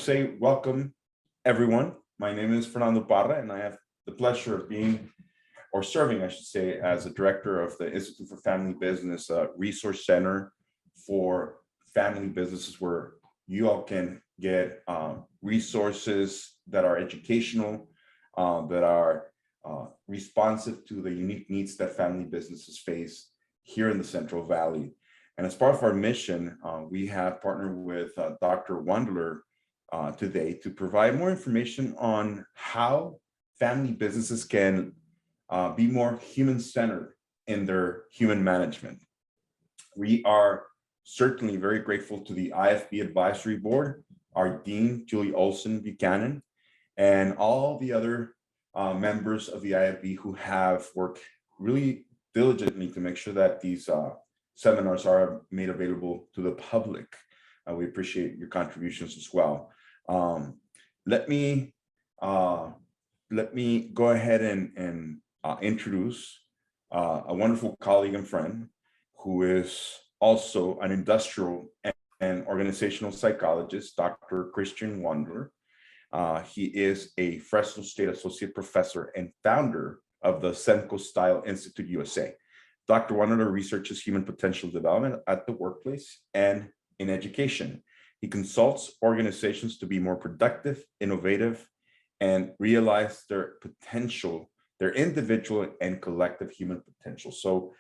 say welcome, everyone. My name is Fernando Parra, and I have the pleasure of being, or serving, I should say, as a director of the Institute for Family Business, resource center for family businesses, where you all can get resources that are educational, that are responsive to the unique needs that family businesses face here in the Central Valley. And as part of our mission, we have partnered with Dr. Wandeler today to provide more information on how family businesses can be more human-centered in their human management. We are certainly very grateful to the IFB Advisory Board, our Dean, Julie Olson Buchanan, and all the other members of the IFB who have worked really diligently to make sure that these seminars are made available to the public. We appreciate your contributions as well. Let me go ahead and introduce a wonderful colleague and friend who is also an industrial and organizational psychologist, Dr. Christian Wandeler. He is a Fresno State Associate Professor and founder of the Semco Style Institute USA. Dr. Wandeler researches human potential development at the workplace and in education. He consults organizations to be more productive, innovative, and realize their potential, their individual and collective human potential. So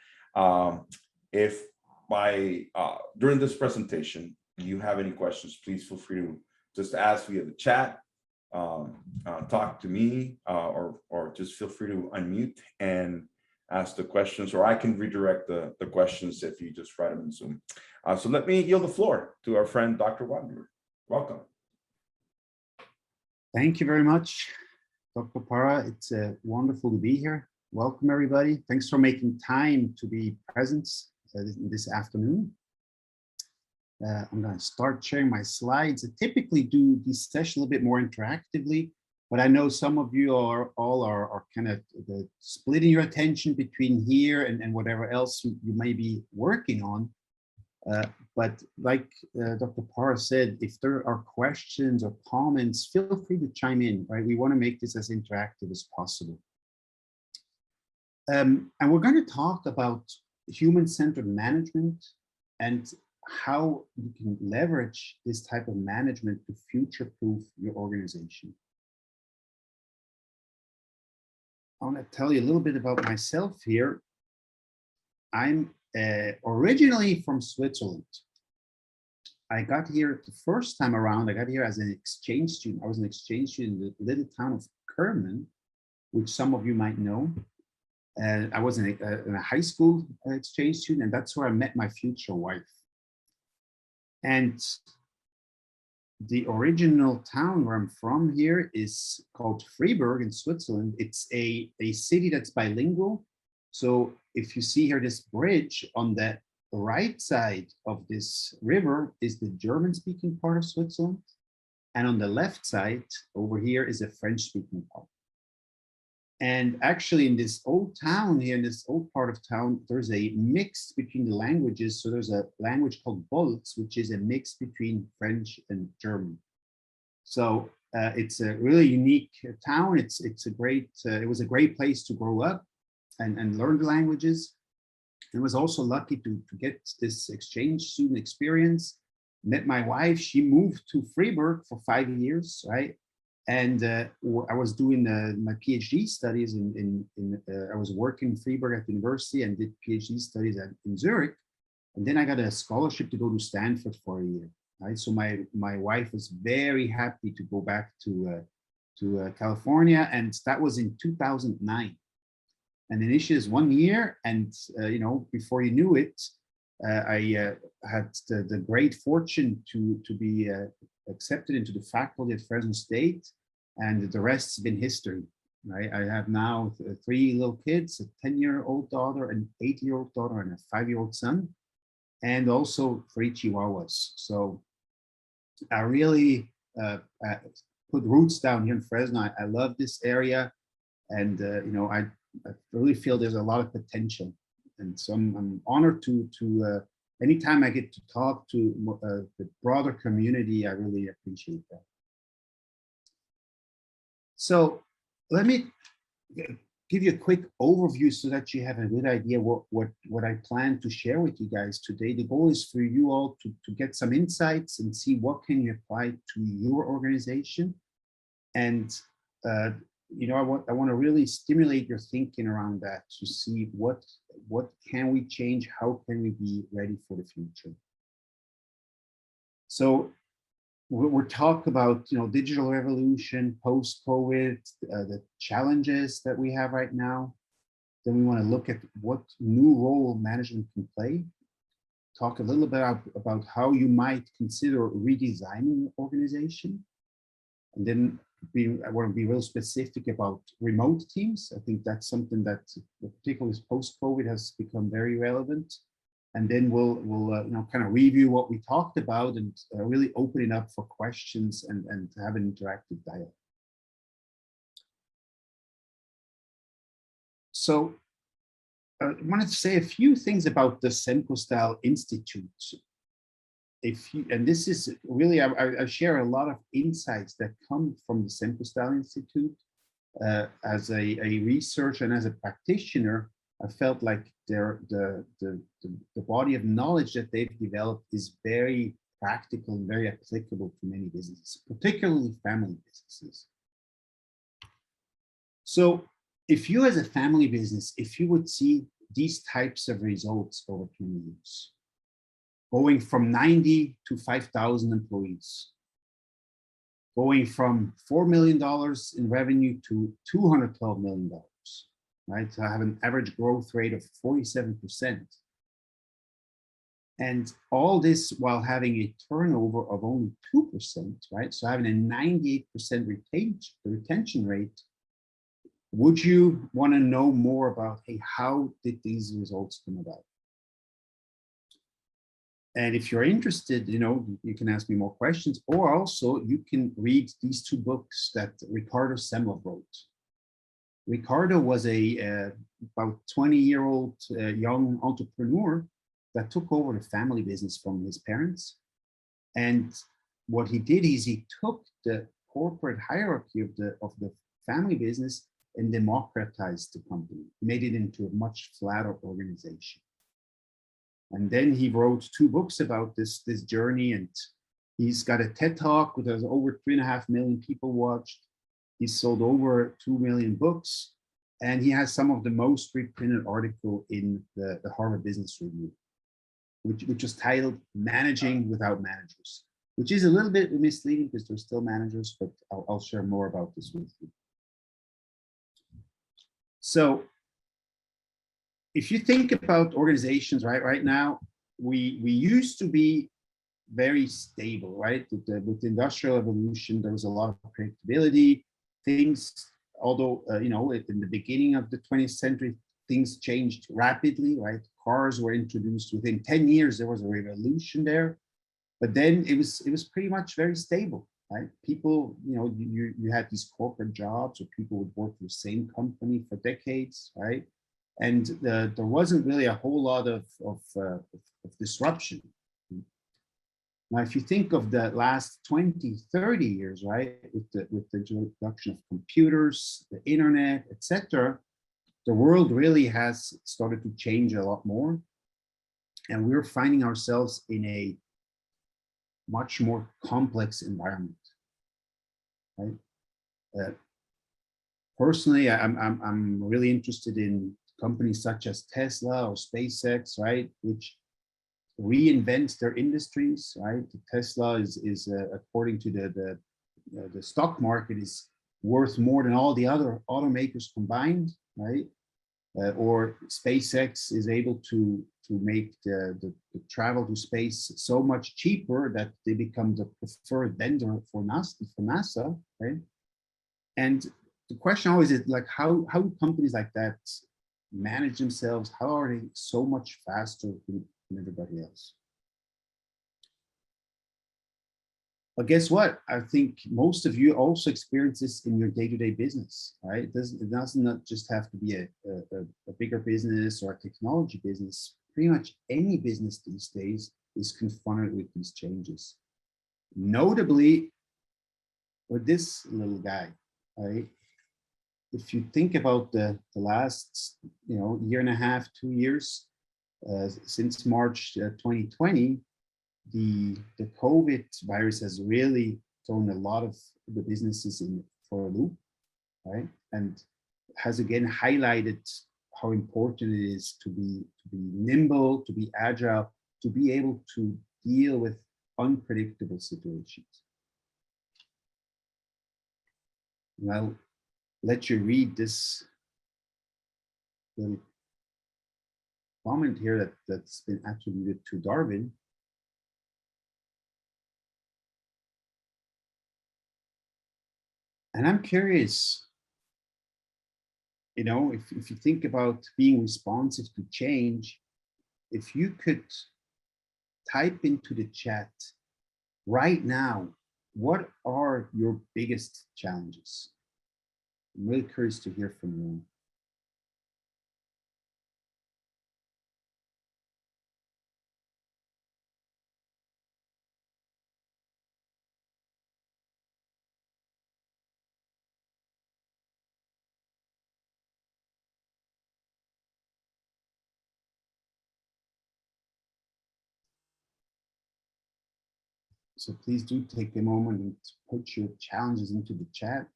if during this presentation, you have any questions, please feel free to just ask via the chat, talk to me, or just feel free to unmute and ask the questions, or I can redirect the questions if you just write them in Zoom. So let me yield the floor to our friend, Dr. Wandeler. Welcome. Thank you very much, Dr. Parra. It's wonderful to be here. Welcome, everybody. Thanks for making time to be present this afternoon. I'm going to start sharing my slides. I typically do this session a little bit more interactively, but I know some of you are kind of splitting your attention between here and whatever else you may be working on. But like Dr. Parra said, if there are questions or comments, feel free to chime in, right? We want to make this as interactive as possible. And we're going to talk about human-centered management and how you can leverage this type of management to future-proof your organization. I want to tell you a little bit about myself here. I'm originally from Switzerland. I got here the first time around. I got here as an exchange student. I was an exchange student in the little town of Kerman, which some of you might know. I was in a high school exchange student, and that's where I met my future wife. And the original town where I'm from here is called Freiburg in Switzerland. It's a city that's bilingual. So if you see here this bridge, on the right side of this river is the German-speaking part of Switzerland. And on the left side over here is a French-speaking part. And actually in this old town here, in this old part of town, there's a mix between the languages. So there's a language called Bolz, which is a mix between French and German. So it's a really unique town. It was a great place to grow up and learn the languages. I was also lucky to get this exchange student experience. Met my wife. She moved to Freiburg for 5 years, right? And I was doing my PhD studies I was working in Freiburg at the university and did PhD studies in Zurich. And then I got a scholarship to go to Stanford for a year, right? So my wife was very happy to go back to California, and that was in 2009. And initially it was 1 year, and before you knew it, I had the great fortune to be accepted into the faculty at Fresno State, and the rest's been history, right? I have now 3 little kids, a 10-year-old daughter, an 8-year-old daughter, and a 5-year-old son, and also 3 Chihuahuas. So I really put roots down here in Fresno. I love this area, and I really feel there's a lot of potential. And so I'm honored to anytime I get to talk to the broader community, I really appreciate that. So let me give you a quick overview so that you have a good idea what I plan to share with you guys today. The goal is for you all to get some insights and see what can you apply to your organization. And you know, I want to really stimulate your thinking around that to see what can we change, how can we be ready for the future. So we're talking about, you know, digital revolution, post-COVID, the challenges that we have right now. Then we want to look at what new role management can play. Talk a little bit about how you might consider redesigning the organization. And then I want to be real specific about remote teams. I think that's something that, particularly post-COVID, has become very relevant. And then we'll you know, kind of review what we talked about and really open it up for questions and have an interactive dialogue. So I wanted to say a few things about the Semco Style Institute. And this is really, I share a lot of insights that come from the Semco Style Institute. As a researcher and as a practitioner, I felt like the body of knowledge that they've developed is very practical and very applicable to many businesses, particularly family businesses. So if you as a family business, if you would see these types of results over 20 years, going from 90 to 5,000 employees, going from $4 million in revenue to $212 million, right? So I have an average growth rate of 47%. And all this while having a turnover of only 2%, right? So having a 98% retention rate. Would you want to know more about, hey, how did these results come about? And if you're interested, you know, you can ask me more questions, or also you can read these two books that Ricardo Semler wrote. Ricardo was a about 20-year-old young entrepreneur that took over the family business from his parents. And what he did is he took the corporate hierarchy of the family business and democratized the company, made it into a much flatter organization. And then he wrote two books about this journey, and he's got a TED Talk with over 3.5 million people watched. He's sold over 2 million books, and he has some of the most reprinted article in the Harvard Business Review, which is titled "Managing Without Managers," which is a little bit misleading because there's still managers, but I'll share more about this with you. So if you think about organizations, right now, we used to be very stable, right? With the industrial revolution, there was a lot of predictability. Things, although, you know, in the beginning of the 20th century, things changed rapidly, right? Cars were introduced within 10 years, there was a revolution there. But then it was pretty much very stable, right? People, you know, you had these corporate jobs where people would work for the same company for decades, right? And there wasn't really a whole lot of disruption. Now, if you think of the last 20, 30 years, right, with the introduction of computers, the internet, etc., the world really has started to change a lot more. And we're finding ourselves in a much more complex environment, right? Personally, I'm really interested in companies such as Tesla or SpaceX, right, which reinvent their industries, right? Tesla is according to the stock market, is worth more than all the other automakers combined, right? Or SpaceX is able to make the travel to space so much cheaper that they become the preferred vendor for NASA, right? And the question always is, like, how companies like that manage themselves? How are they so much faster than everybody else? But guess what? I think most of you also experience this in your day-to-day business, right? It doesn't not just have to be a bigger business or a technology business. Pretty much any business these days is confronted with these changes. Notably with this little guy, right? If you think about the last, year and a half, 2 years, since March 2020, the COVID virus has really thrown a lot of the businesses in for a loop, right? And has again highlighted how important it is to be nimble, to be agile, to be able to deal with unpredictable situations. And I'll let you read this little comment here that's been attributed to Darwin. And I'm curious, if you think about being responsive to change, if you could type into the chat right now, what are your biggest challenges? I'm really curious to hear from you. So please do take a moment and put your challenges into the chat.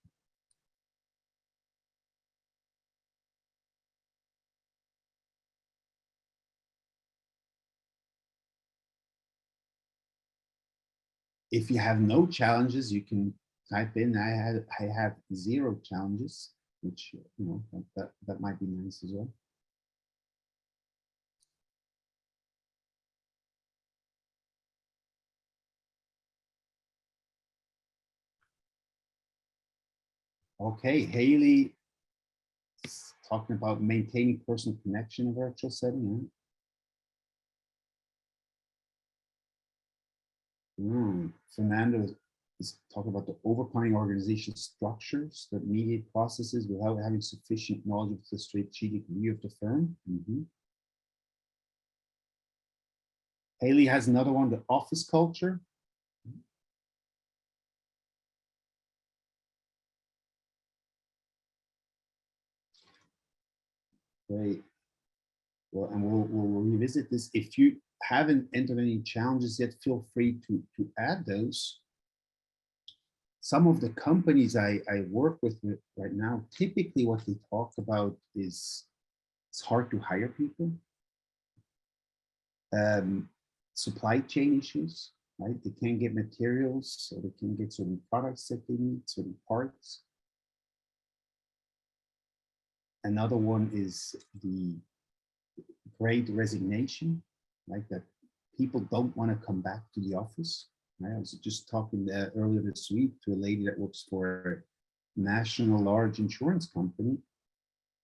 If you have no challenges, you can type in, I have 0 challenges, which, that might be nice as well. Okay, Haley is talking about maintaining personal connection in a virtual setting. Fernando is talking about the overcoming organizational structures that mediate processes without having sufficient knowledge of the strategic view of the firm. Haley has another one, the office culture. Great. Well, and we'll revisit this. If you haven't entered any challenges yet, feel free to add those. Some of the companies I work with right now, typically what they talk about is it's hard to hire people. Supply chain issues, right? They can't get materials, so they can't get certain products that they need, certain parts. Another one is the great resignation, right? That people don't want to come back to the office. Right? I was just talking earlier this week to a lady that works for a national large insurance company.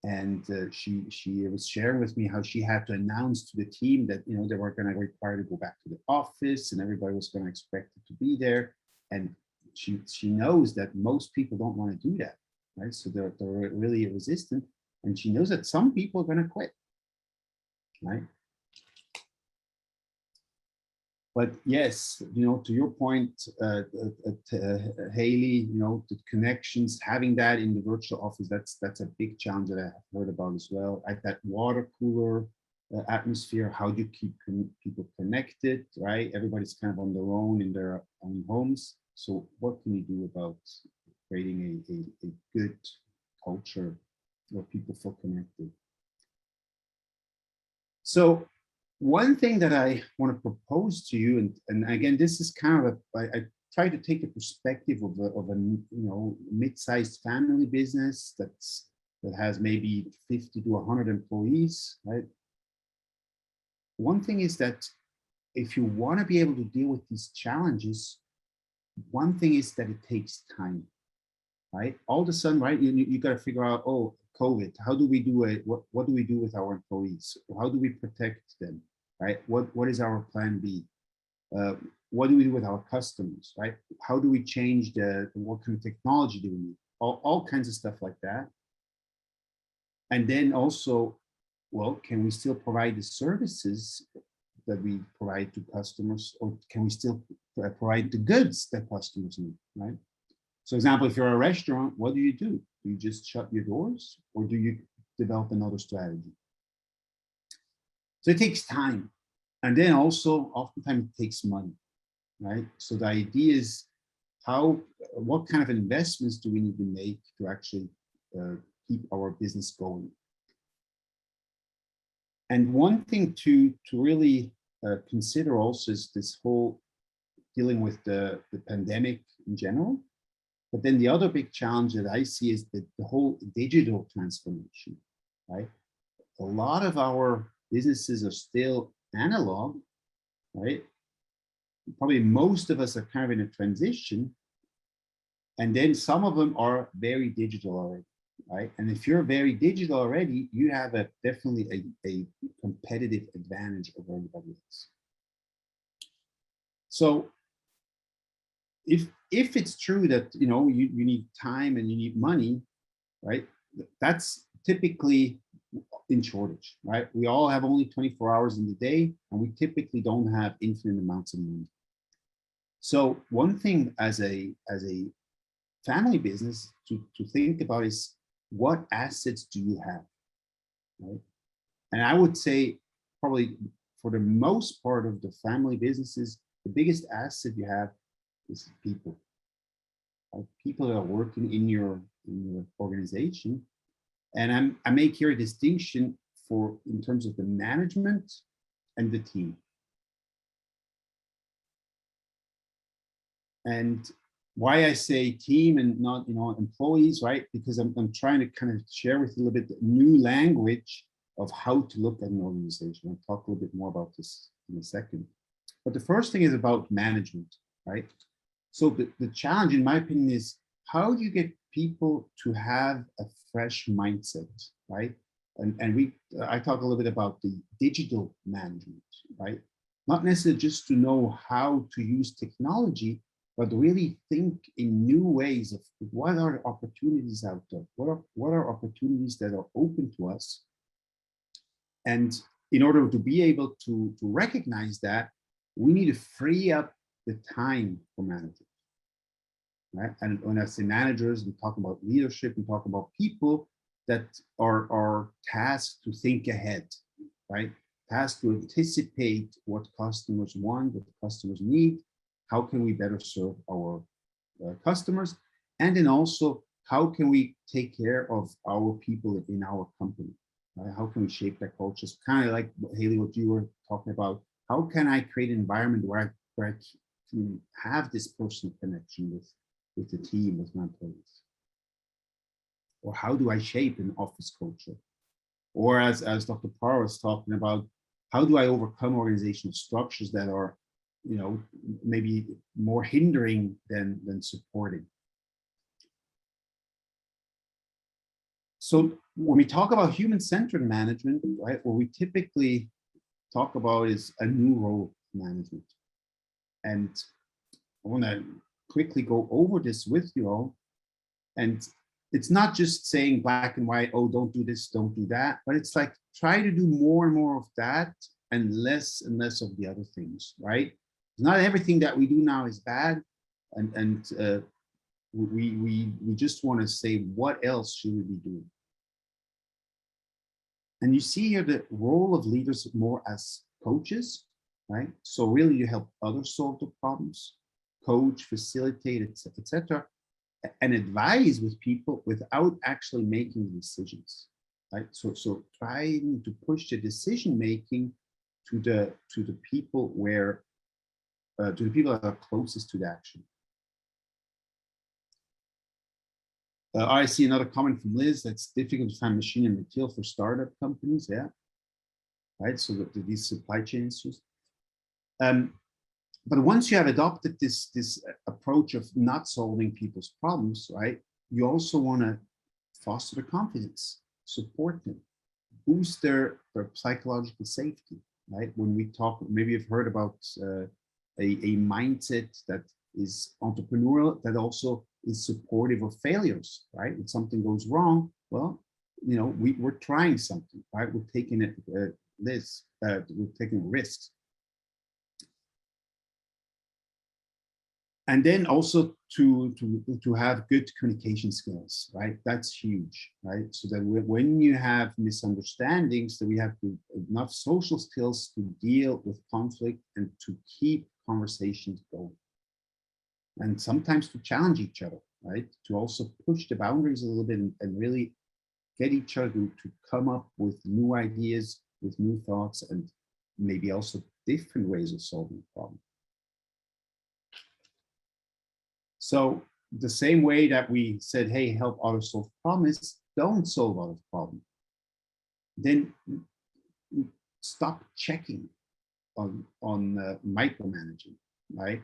And she was sharing with me how she had to announce to the team that, they were going to require to go back to the office and everybody was going to expect it to be there. And she knows that most people don't want to do that, right? So they're really resistant. And she knows that some people are going to quit, right? But yes, to your point, Haley, the connections, having that in the virtual office, that's a big challenge that I've heard about as well. At that water cooler atmosphere, how do you keep people connected, right? Everybody's kind of on their own in their own homes. So what can you do about creating a good culture where people feel connected? So one thing that I want to propose to you, and again, this is kind of I try to take the perspective of a mid-sized family business that has maybe 50 to 100 employees, right? One thing is that if you want to be able to deal with these challenges, one thing is that it takes time, right? All of a sudden, right, you got to figure out, oh, COVID, how do we do it? What do we do with our employees? How do we protect them, right? What is our plan B? What do we do with our customers, right? How do we change what kind of technology do we need? All kinds of stuff like that. And then also, well, can we still provide the services that we provide to customers, or can we still provide the goods that customers need, right? So example, if you're a restaurant, what do? Do you just shut your doors, or do you develop another strategy? So it takes time. And then also oftentimes it takes money, right? So the idea is what kind of investments do we need to make to actually keep our business going? And one thing to really consider also is this whole dealing with the pandemic in general. But then the other big challenge that I see is the whole digital transformation, right? A lot of our businesses are still analog, right? Probably most of us are kind of in a transition. And then some of them are very digital already, right? And if you're very digital already, you have definitely a competitive advantage over everybody else. So if it's true that you need time and you need money, right? That's typically in shortage, right? We all have only 24 hours in the day, and we typically don't have infinite amounts of money. So one thing as a family business to think about is, what assets do you have, right? And I would say probably for the most part of the family businesses, the biggest asset you have is people. Right? People that are working in your organization. And I make here a distinction in terms of the management and the team. And why I say team and not employees, right? Because I'm trying to kind of share with you a little bit the new language of how to look at an organization. I'll talk a little bit more about this in a second. But the first thing is about management, right? So the challenge, in my opinion, is how do you get people to have a fresh mindset, right? And I talk a little bit about the digital management, right? Not necessarily just to know how to use technology, but really think in new ways of what are opportunities out there, what are opportunities that are open to us. And in order to be able to recognize that, we need to free up the time for managers. Right? And when I say managers, we talk about leadership, we talk about people that are tasked to think ahead, right? Tasked to anticipate what customers want, what customers need, how can we better serve our customers, and then also how can we take care of our people in our company? Right? How can we shape that culture? It's kind of like, Haley, what you were talking about. How can I create an environment where I can have this personal connection with the team, with my employees? Or how do I shape an office culture? Or as Dr. Parr was talking about, how do I overcome organizational structures that are, maybe more hindering than supporting? So when we talk about human-centered management, right, what we typically talk about is a new role management. And I want to quickly go over this with you all. And it's not just saying black and white, oh, don't do this, don't do that, but it's like try to do more and more of that and less of the other things, right? Not everything that we do now is bad, and we just want to say, what else should we be doing? And you see here the role of leaders more as coaches, right? So really you help others solve the problems, coach, facilitate, etc., and advise with people without actually making decisions, right? So trying to push the decision making to the people to the people that are closest to the action. I see another comment from Liz. That's difficult to find machine and material for startup companies. Yeah, right. So these supply chain issues. But once you have adopted this approach of not solving people's problems, right, you also want to foster their confidence, support them, boost their psychological safety, right? When we talk, maybe you've heard about a mindset that is entrepreneurial, that also is supportive of failures, right? If something goes wrong, well, we're trying something, right? We're taking we're taking risks. And then also to have good communication skills, right? That's huge, right? So that when you have misunderstandings, that we have enough social skills to deal with conflict and to keep conversations going. And sometimes to challenge each other, right? To also push the boundaries a little bit and really get each other to come up with new ideas, with new thoughts, and maybe also different ways of solving the problem. So the same way that we said, hey, help others solve problems, don't solve others' problems. Then stop checking on micromanaging, right?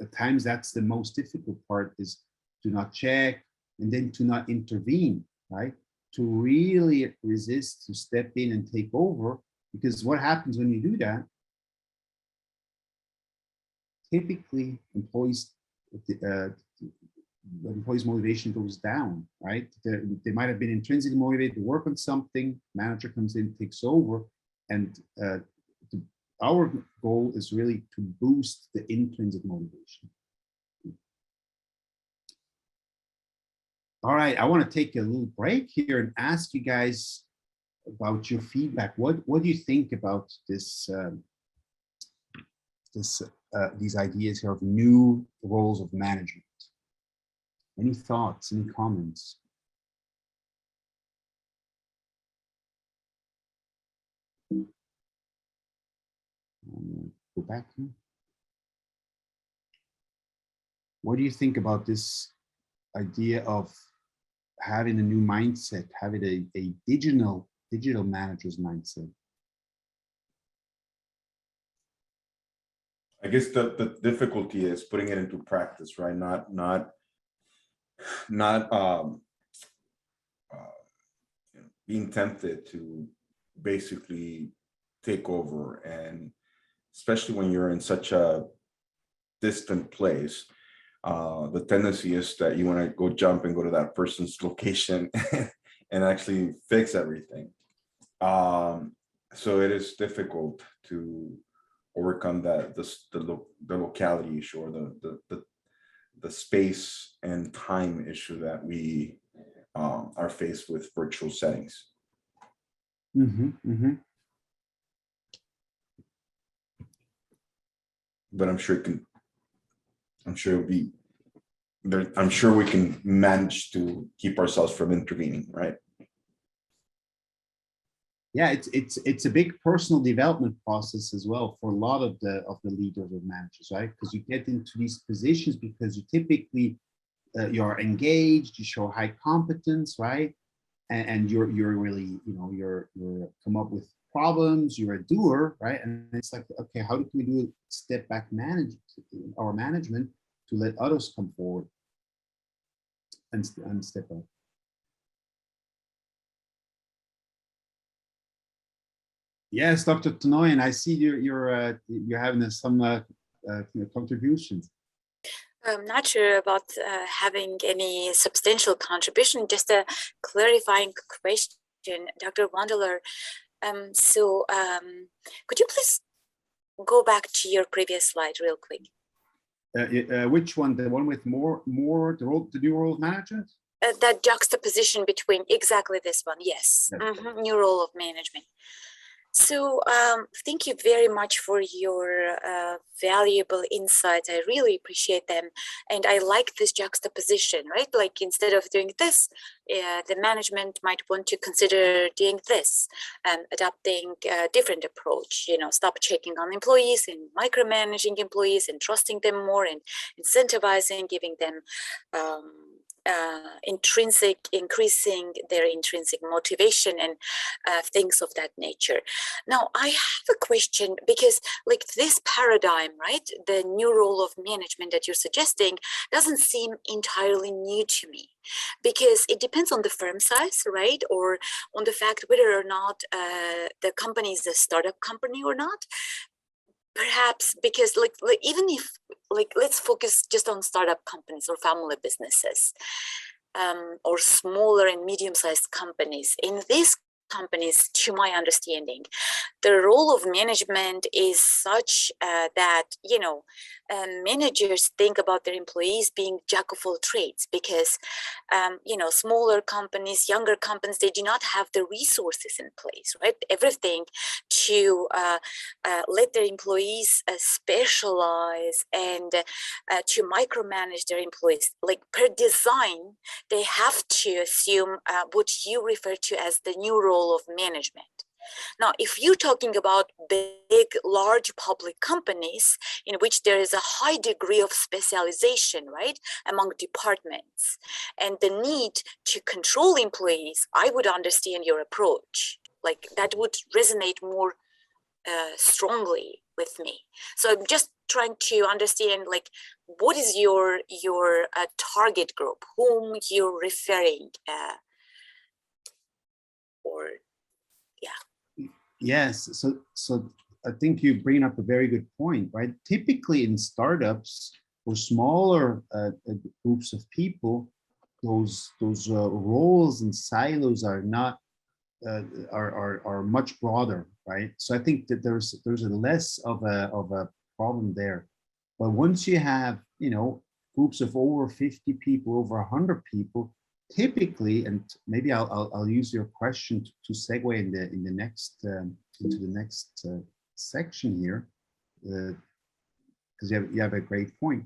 At times that's the most difficult part, is to not check and then to not intervene, right? To really resist, to step in and take over, because what happens when you do that? Typically, employees' motivation goes down, right? They might have been intrinsically motivated to work on something. Manager comes in, takes over, and our goal is really to boost the intrinsic motivation. All right, I want to take a little break here and ask you guys about your feedback. What do you think about this? These ideas here of new roles of management. Any thoughts, any comments? Go back here. What do you think about this idea of having a new mindset, having a digital manager's mindset? I guess the difficulty is putting it into practice, right? Not being tempted to basically take over, and especially when you're in such a distant place, the tendency is that you want to go jump and go to that person's location and actually fix everything. So it is difficult to overcome that the locality issue, or the space and time issue that we are faced with virtual settings. But I'm sure we can manage to keep ourselves from intervening, right? Yeah, it's a big personal development process as well for a lot of the leaders or managers, right? Because you get into these positions because you typically you're engaged, you show high competence, right? And you're really, you're come up with problems, you're a doer, right? And it's like, okay, how can we do a step back our management to let others come forward and step up? Yes, Dr. Tenoyan, I see you're having some contributions. I'm not sure about having any substantial contribution, just a clarifying question, Dr. Wandeler. Could you please go back to your previous slide real quick? Which one? The one with more the new role of management? That juxtaposition between exactly this one, yes. New role of management. So thank you very much for your valuable insights. I really appreciate them. And I like this juxtaposition, right? Like instead of doing this, the management might want to consider doing this, adopting a different approach, stop checking on employees and micromanaging employees and trusting them more and incentivizing, giving them increasing their intrinsic motivation and things of that nature. Now, I have a question, because like this paradigm, right, the new role of management that you're suggesting doesn't seem entirely new to me, because it depends on the firm size, right, or on the fact whether or not the company is a startup company or not. Perhaps because even if let's focus just on startup companies or family businesses, or smaller and medium-sized companies. In this companies, to my understanding, the role of management is such that, managers think about their employees being jack of all trades because, smaller companies, younger companies, they do not have the resources in place, right? Everything to let their employees specialize and to micromanage their employees. Like per design, they have to assume what you refer to as the new role of management. Now, if you're talking about big, large public companies in which there is a high degree of specialization, right, among departments, and the need to control employees, I would understand your approach. Like that would resonate more strongly with me. So I'm just trying to understand, like, what is your target group, whom you're referring, or yeah. Yes, so I think you bring up a very good point, right? Typically in startups or smaller groups of people, those roles and silos are not are much broader, right? So I think that there's a less of a problem there. But once you have, groups of over 50 people, over 100 people, typically, and maybe I'll use your question to segue in the next into the next section here, because you have a great point,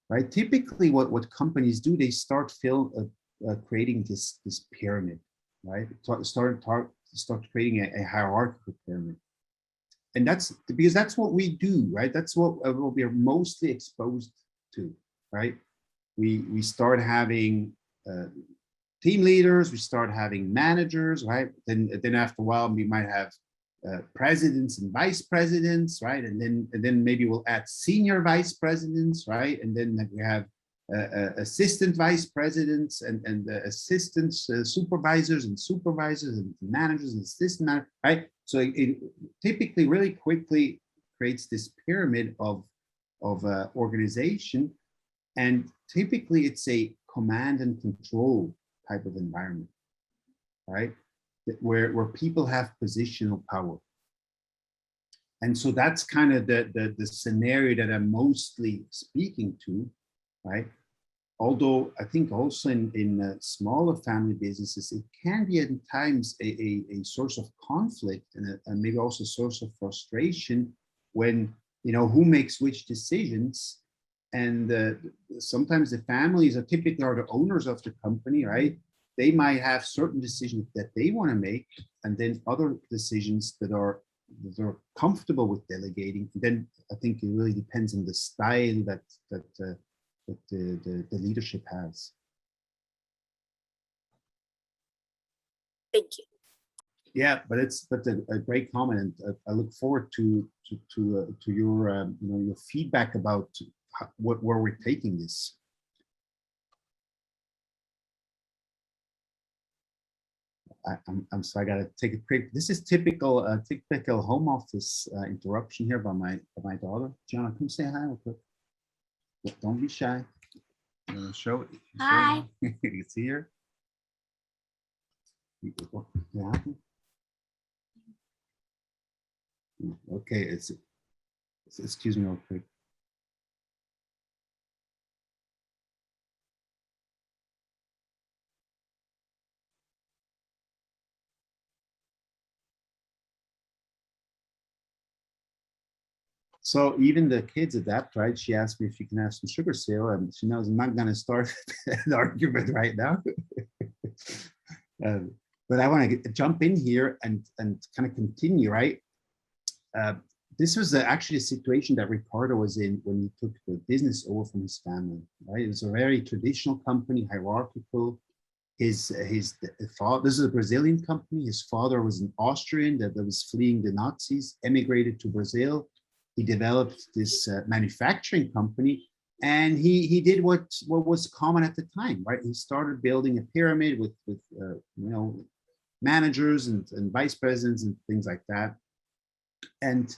right? Typically, what companies do, they start creating this pyramid, right? Start creating a hierarchical pyramid, and that's because that's what we do, right? That's what we are mostly exposed to, right? We start having team leaders, we start having managers, right? Then after a while, we might have presidents and vice presidents, right? And then maybe we'll add senior vice presidents, right? And then we have assistant vice presidents and assistants, supervisors and managers and assistant managers, right? So it typically really quickly creates this pyramid of organization, and typically it's a command and control type of environment, right? Where people have positional power. And so that's kind of the scenario that I'm mostly speaking to, right? Although I think also in smaller family businesses, it can be at times a source of conflict and maybe also a source of frustration when, who makes which decisions. And sometimes the families are typically the owners of the company, right? They might have certain decisions that they want to make, and then other decisions that they're comfortable with delegating. And then I think it really depends on the style that the leadership has. Thank you. Yeah, but it's a great comment. I look forward to your your feedback about where we're taking this. I'm sorry, I gotta take a quick. This is typical home office interruption here by my daughter. Gianna, come say hi real quick. Don't be shy. Show. Hi. You see her? Yeah. Okay, excuse me real quick. So even the kids adapt, right? She asked me if you can have some sugar cereal, and she knows I'm not going to start an argument right now. But I want to jump in here and kind of continue, right? This was actually a situation that Ricardo was in when he took the business over from his family, right? It was a very traditional company, hierarchical. His father, this is a Brazilian company. His father was an Austrian that was fleeing the Nazis, emigrated to Brazil. He developed this manufacturing company, and he did what was common at the time, right? He started building a pyramid with managers and vice presidents and things like that. And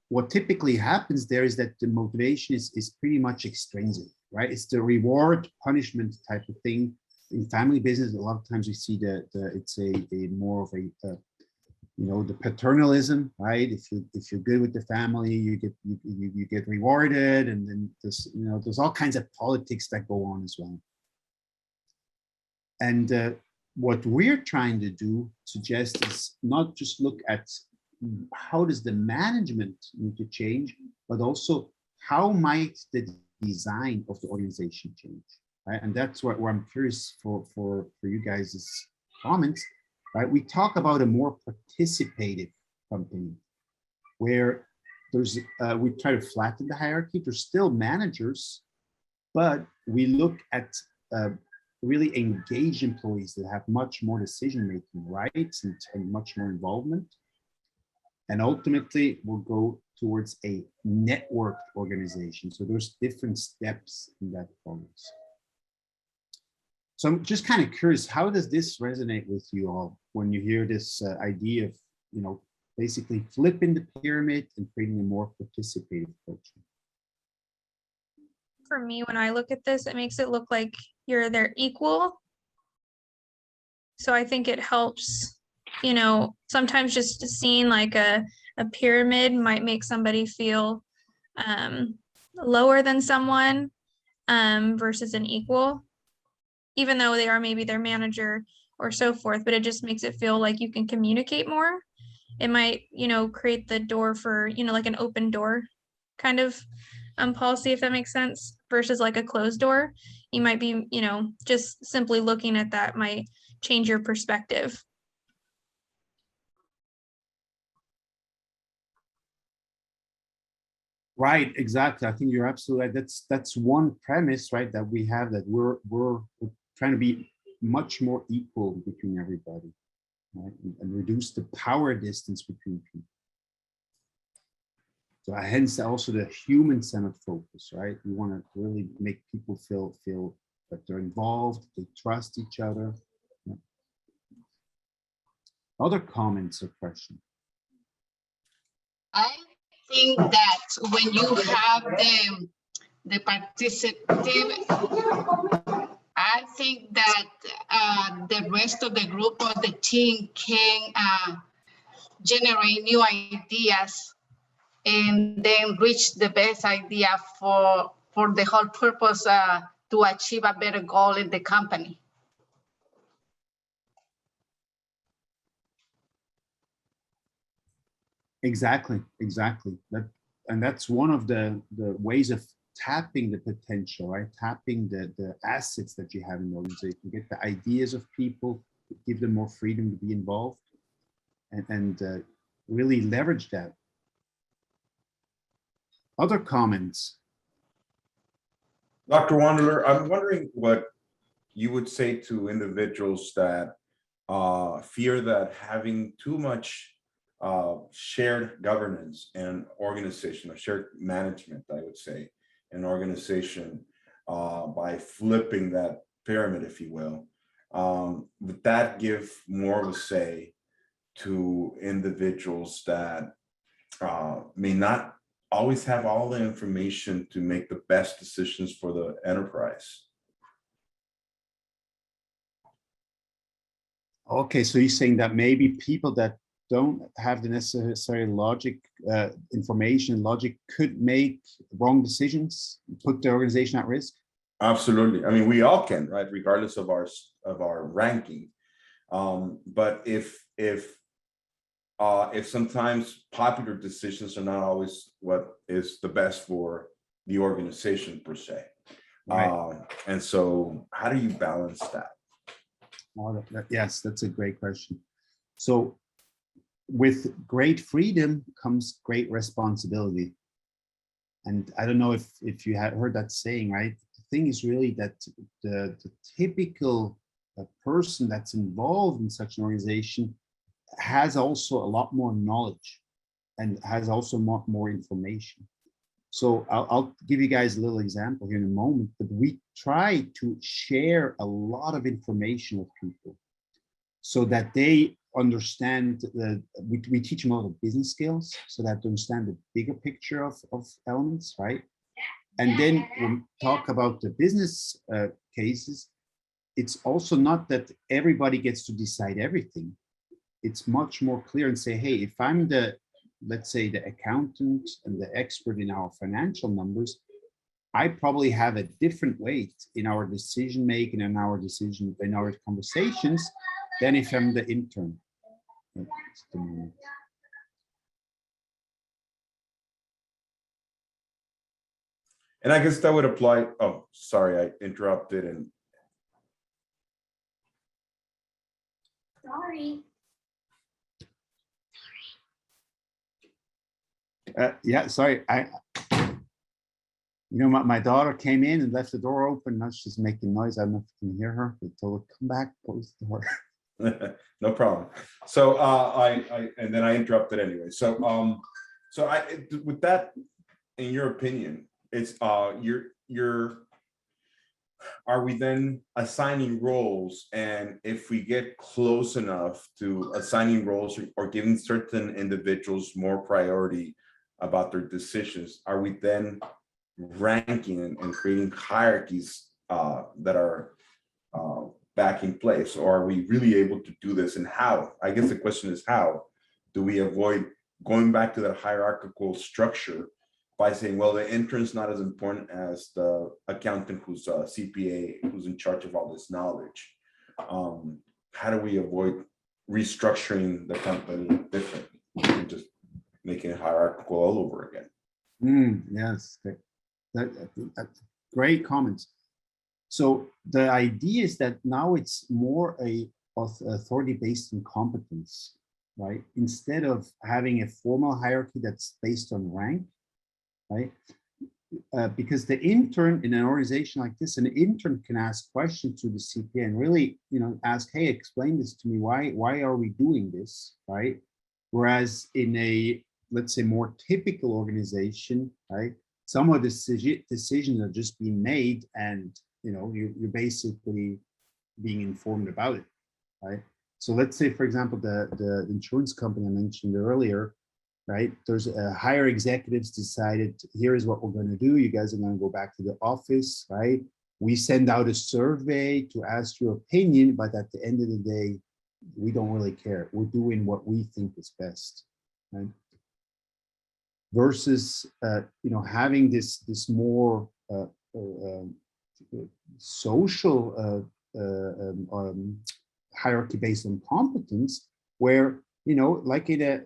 what typically happens there is that the motivation is pretty much extrinsic, right? It's the reward punishment type of thing. In family business, a lot of times we see that it's a more of a you know, the paternalism, right? If you're good with the family, you get rewarded, and then this, you know, there's all kinds of politics that go on as well. And what we're trying to do, suggest, is not just look at how does the management need to change, but also how might the design of the organization change, right? And that's where I'm curious for you guys' comments, right? We talk about a more participative company where there's, we try to flatten the hierarchy. There's still managers, but we look at really engaged employees that have much more decision-making rights and much more involvement. And ultimately, we'll go towards a networked organization. So there's different steps in that process. So I'm just kind of curious, how does this resonate with you all when you hear this idea of, you know, basically flipping the pyramid and creating a more participative culture? For me, when I look at this, it makes it look like you're their equal. So I think it helps, you know, sometimes just seeing like a pyramid might make somebody feel lower than someone versus an equal, even though they are maybe their manager or so forth, but it just makes it feel like you can communicate more. It might, you know, create the door for, you know, like an open door kind of policy, if that makes sense, versus like a closed door. You might be, you know, just simply looking at that might change your perspective. Right, exactly. I think you're absolutely right. That's one premise, right, that we have, that we're trying to be much more equal between everybody, right, and reduce the power distance between people. So hence also the human-centered focus, right? We want to really make people feel that they're involved, they trust each other. Yeah. Other comments or questions? I think that when you have the participative, I think that the rest of the group or the team can generate new ideas and then reach the best idea for the whole purpose to achieve a better goal in the company. Exactly. And that's one of the ways of tapping the potential, right? Tapping the assets that you have in the organization, get the ideas of people, give them more freedom to be involved, and really leverage that. Other comments? Dr. Wandeler, I'm wondering what you would say to individuals that fear that having too much shared governance and organization, or shared management, I would say, an organization, by flipping that pyramid, if you will, would that give more of a say to individuals that may not always have all the information to make the best decisions for the enterprise? Okay, so you're saying that maybe people that don't have the necessary logic, information, logic, could make wrong decisions, put the organization at risk? Absolutely. I mean, we all can, right, regardless of our ranking. But if sometimes popular decisions are not always what is the best for the organization per se, Right. And so how do you balance that? Yes, that's a great question. So with great freedom comes great responsibility. And I don't know if you had heard that saying, right? The thing is really that the typical person that's involved in such an organization has also a lot more knowledge and has also more information. So I'll give you guys a little example here in a moment, but we try to share a lot of information with people so that they understand we teach them a lot of business skills so that they understand the bigger picture of elements, right? And then when we talk about the business cases, it's also not that everybody gets to decide everything. it's much more clear and say, hey, if I'm the, let's say, the accountant and the expert in our financial numbers, I probably have a different weight in our decision making and our conversations than if I'm the intern. Just a moment. And I guess that would apply. Oh, sorry, I interrupted. And Sorry. Yeah, sorry. You know, my daughter came in and left the door open. Now she's making noise. I don't know if you can hear her. I told her, come back, close the door. no problem. So and then I interrupted anyway. So with that, in your opinion, it's are we then assigning roles? And if we get close enough to assigning roles or giving certain individuals more priority about their decisions, are we then ranking and creating hierarchies that are back in place? Or are we really able to do this, and how? I guess the question is, how do we avoid going back to that hierarchical structure by saying, well, the intern's not as important as the accountant who's a CPA, who's in charge of all this knowledge? How do we avoid restructuring the company differently and just making it hierarchical all over again? Yes, that's great comments. So the idea is that now it's more a authority based on competence, right? Instead of having a formal hierarchy that's based on rank, right? Because the intern in an organization like this, an intern can ask questions to the CPA and really, you know, ask, hey, explain this to me. Why are we doing this, right? Whereas in a, let's say, more typical organization, right, some of the decisions are just being made, and you know, you're basically being informed about it, right? So let's say, for example, the insurance company I mentioned earlier, right? There's higher executives decided, here is what we're going to do. You guys are going to go back to the office, right? We send out a survey to ask your opinion, but at the end of the day, we don't really care. We're doing what we think is best, right? Versus, you know, having this more social hierarchy based on competence, where, you know, like in a,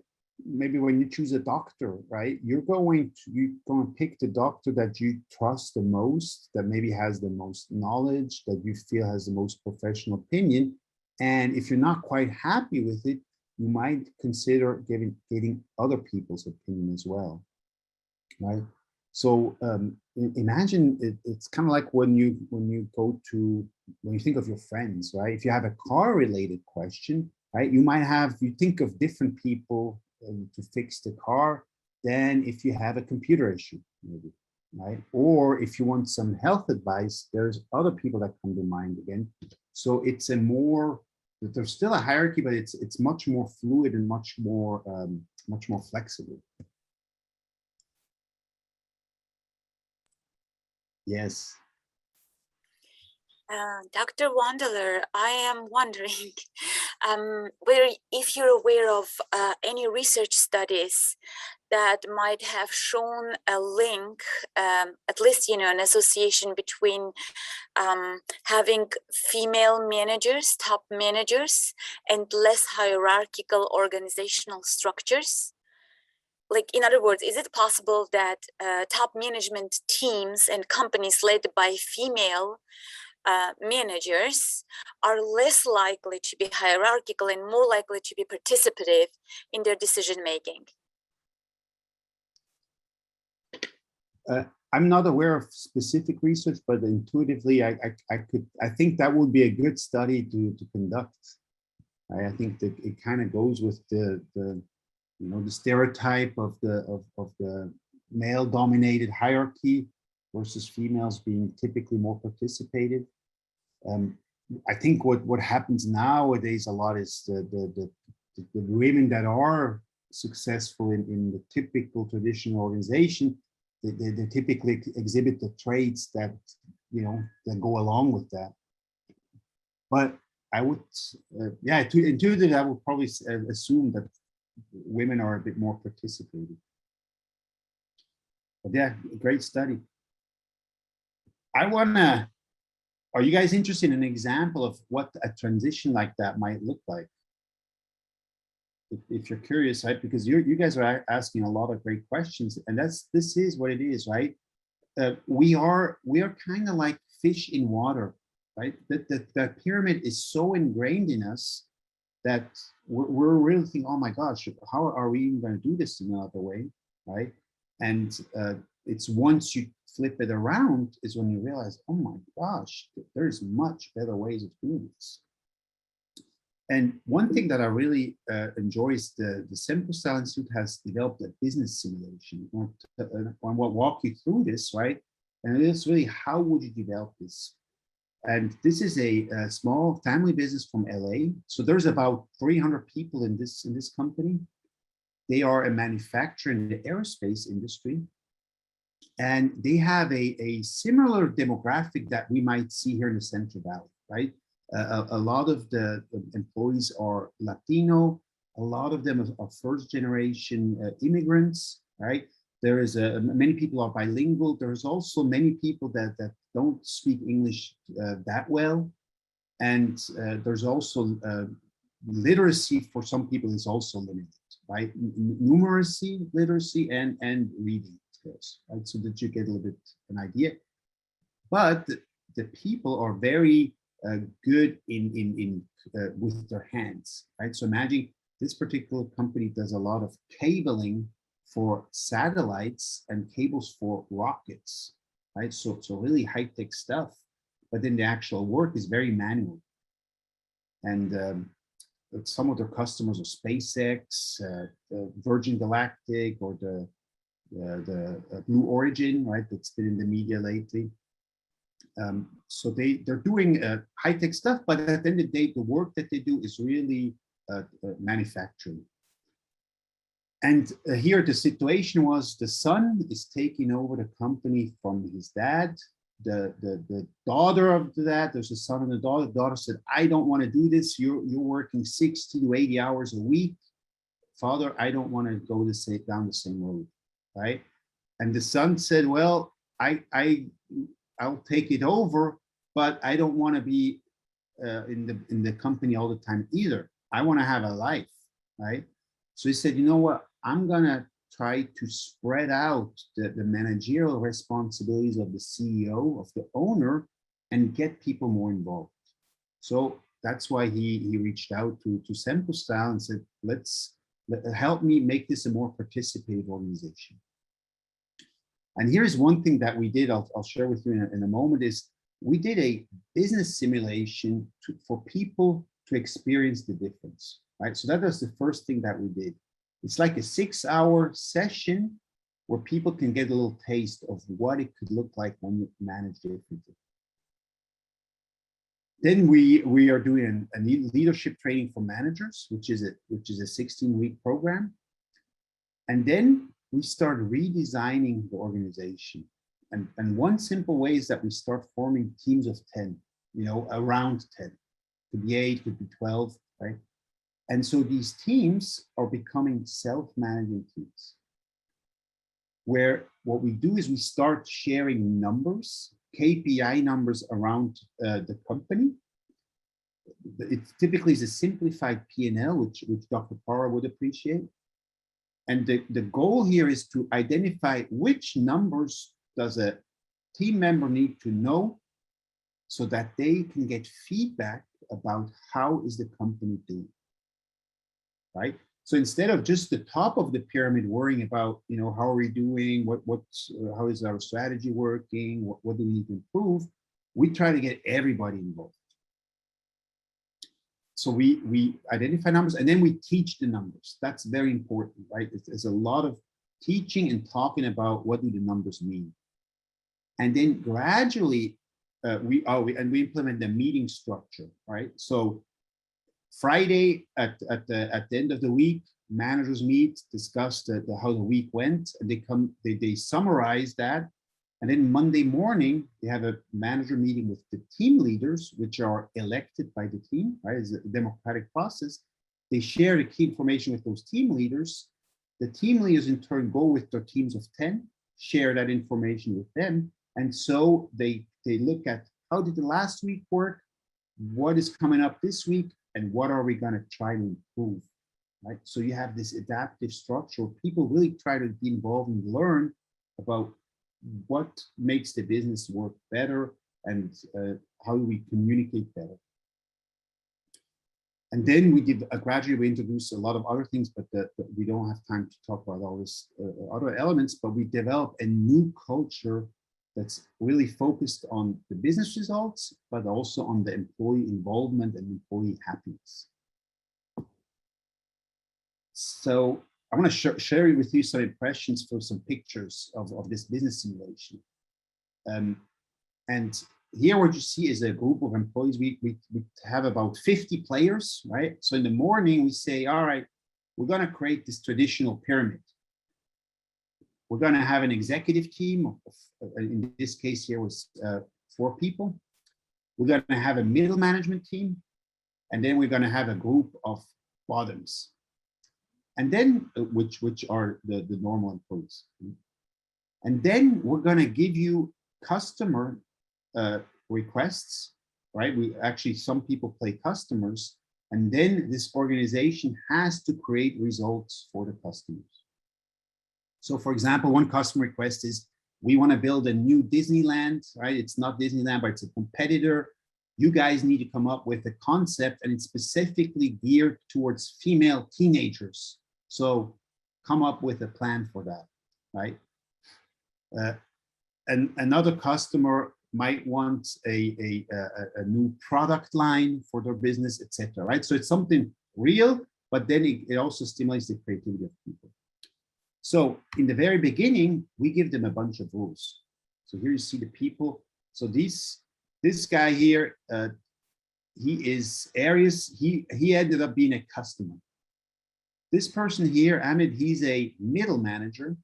maybe when you choose a doctor, right, you're going to pick the doctor that you trust the most, that maybe has the most knowledge, that you feel has the most professional opinion. And if you're not quite happy with it, you might consider getting other people's opinion as well, right? So imagine it's kind of like when you think of your friends, right? If you have a car related question, right, you think of different people to fix the car than if you have a computer issue, maybe, right? Or if you want some health advice, there's other people that come to mind again. So it's there's still a hierarchy, but it's much more fluid and much more flexible. Yes. Dr. Wandeler, I am wondering if you're aware of any research studies that might have shown a link, at least, you know, an association between having female managers, top managers, and less hierarchical organizational structures. Like, in other words, is it possible that top management teams and companies led by female managers are less likely to be hierarchical and more likely to be participative in their decision making? I'm not aware of specific research, but intuitively, I think that would be a good study to conduct. I think that it kind of goes with the you know, the stereotype of the male dominated hierarchy versus females being typically more participative. I think what happens nowadays a lot is the women that are successful in the typical traditional organization, they typically exhibit the traits that, you know, that go along with that. But I would, yeah, intuitively, I would probably assume that women are a bit more participating. But yeah, great study. Are you guys interested in an example of what a transition like that might look like? If you're curious, right? Because you guys are asking a lot of great questions, and this is what it is, right? We are kind of like fish in water, right? The pyramid is so ingrained in us that we're really thinking, oh my gosh, how are we even going to do this in another way, right? And it's once you flip it around is when you realize, oh my gosh, there's much better ways of doing this. And one thing that I really enjoy is the Semco Style Institute has developed a business simulation. I want to walk you through this, right? And it's really, how would you develop this? And this is a small family business from LA. So there's about 300 people in this company. They are a manufacturer in the aerospace industry. And they have a similar demographic that we might see here in the Central Valley, right? A lot of the employees are Latino. A lot of them are first generation immigrants, right? There is many people are bilingual. There's also many people that don't speak English that well. And there's also literacy for some people is also limited, right? Numeracy, literacy, and reading skills, right? So that you get a little bit an idea. But the people are very good in with their hands, right? So imagine this particular company does a lot of cabling for satellites and cables for rockets, right? So really high-tech stuff, but then the actual work is very manual. And some of their customers are SpaceX, Virgin Galactic, or the Blue Origin, right? That's been in the media lately. So they're doing high-tech stuff, but at the end of the day, the work that they do is really manufacturing. And here the situation was the son is taking over the company from his dad. The daughter of the dad, there's a son and a daughter. The daughter said, I don't want to do this. You're working 60 to 80 hours a week. Father, I don't want to go down the same road, right? And the son said, well, I'll take it over, but I don't want to be in the company all the time either. I want to have a life, right? So he said, you know what? I'm gonna try to spread out the managerial responsibilities of the CEO, of the owner, and get people more involved. So that's why he reached out to Semco Style and said, help me make this a more participative organization. And here's one thing that we did, I'll share with you in a moment, is we did a business simulation for people to experience the difference, right? So that was the first thing that we did. It's like a 6-hour session where people can get a little taste of what it could look like when you manage differently. Then we are doing a leadership training for managers, which is a 16-week program. And then we start redesigning the organization. And one simple way is that we start forming teams of 10, around 10. Could be 8, could be 12, right? And so these teams are becoming self-managing teams, where what we do is we start sharing numbers, KPI numbers around the company. It typically is a simplified P&L, which Dr. Parra would appreciate. And the goal here is to identify which numbers does a team member need to know so that they can get feedback about how is the company doing. Right? So instead of just the top of the pyramid worrying about, how are we doing, how is our strategy working, what do we need to improve, we try to get everybody involved. So we identify numbers and then we teach the numbers. That's very important, right? There's a lot of teaching and talking about what do the numbers mean. And then gradually we implement the meeting structure, right? So Friday at the end of the week, managers meet, discuss how the week went, and they summarize that, And then Monday morning, they have a manager meeting with the team leaders, which are elected by the team, right? It's a democratic process. They share the key information with those team leaders. The team leaders in turn go with their teams of 10, share that information with them. And so they look at how did the last week work? What is coming up this week? And what are we going to try to improve? Right? So you have this adaptive structure. People really try to be involved and learn about what makes the business work better and how do we communicate better. And then we gradually we introduce a lot of other things, but we don't have time to talk about all this other elements, but we develop a new culture that's really focused on the business results, but also on the employee involvement and employee happiness. So I want to share with you some impressions for some pictures of this business simulation. And here what you see is a group of employees. We have about 50 players, right? So in the morning we say, all right, we're going to create this traditional pyramid. We're going to have an executive team in this case here was 4 people. We're going to have a middle management team, and then we're going to have a group of bottoms, and then which are the normal employees. And then we're going to give you customer requests, right? We actually, some people play customers, and then this organization has to create results for the customers. So for example, one customer request is, we want to build a new Disneyland, right? It's not Disneyland, but it's a competitor. You guys need to come up with a concept, and it's specifically geared towards female teenagers. So come up with a plan for that, right? And another customer might want a new product line for their business, etc. Right? So it's something real, but then it also stimulates the creativity of people. So in the very beginning, we give them a bunch of rules. So here you see the people. So this guy here, he is Aries. He ended up being a customer. This person here, Ahmed, he's a middle manager,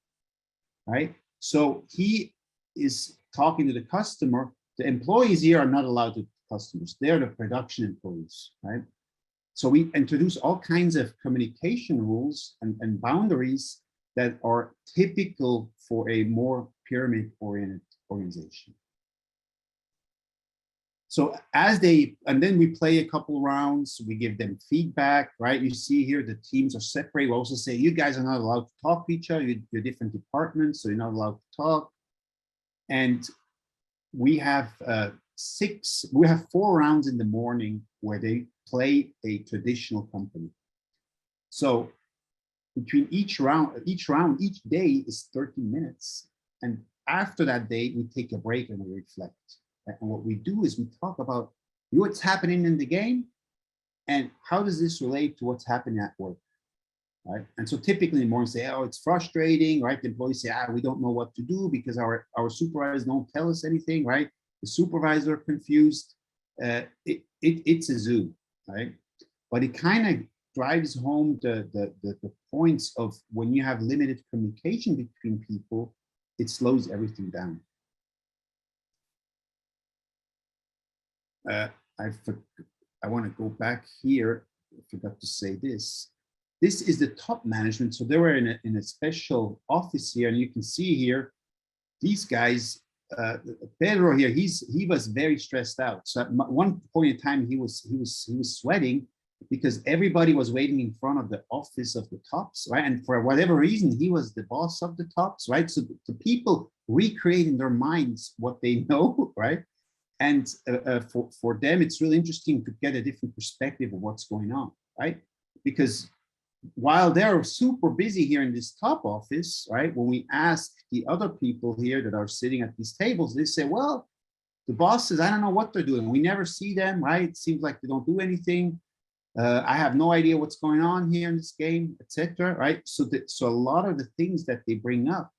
right? So he is talking to the customer. The employees here are not allowed to customers. They're the production employees, right? So we introduce all kinds of communication rules and boundaries that are typical for a more pyramid-oriented organization. So and then we play a couple rounds, we give them feedback, right? You see here, the teams are separate. We also say, you guys are not allowed to talk to each other. You're different departments, so you're not allowed to talk. And we have 4 rounds in the morning where they play a traditional company. So between each day is 30 minutes. And after that day, we take a break and we reflect. And what we do is we talk about what's happening in the game and how does this relate to what's happening at work, right? And so typically in the morning say, oh, it's frustrating, right? The employees say, we don't know what to do because our supervisors don't tell us anything, right? The supervisors are confused. It's a zoo, right? But it kind of drives home the points of when you have limited communication between people, it slows everything down. I want to go back here. I forgot to say this. This is the top management. So they were in a special office here, and you can see here, these guys, Pedro here, he was very stressed out. So at one point in time, he was sweating because everybody was waiting in front of the office of the tops, right? And for whatever reason, he was the boss of the tops, right? So the people recreate in their minds what they know, right? And for them, it's really interesting to get a different perspective of what's going on, right? Because while they're super busy here in this top office, right? When we ask the other people here that are sitting at these tables, they say, well, the bosses, I don't know what they're doing. We never see them, right? It seems like they don't do anything. I have no idea what's going on here in this game, etc. Right? So a lot of the things that they bring up,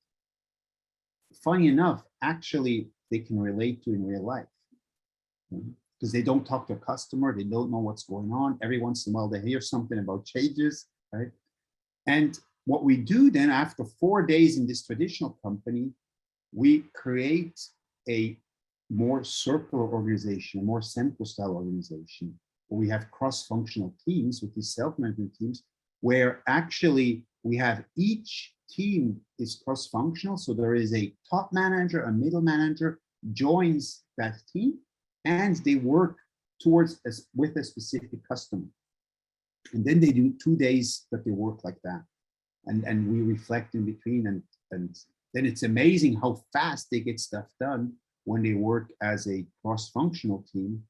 funny enough, actually they can relate to in real life. Because they don't talk to a customer, they don't know what's going on. Every once in a while they hear something about changes, right? And what we do then after 4 days in this traditional company, we create a more circular organization, a more Semco style organization, where we have cross-functional teams with these self-management teams, where actually we have each team is cross-functional. So there is a top manager, a middle manager joins that team, and they work towards with a specific customer. And then they do 2 days that they work like that. And we reflect in between, and then it's amazing how fast they get stuff done when they work as a cross-functional team.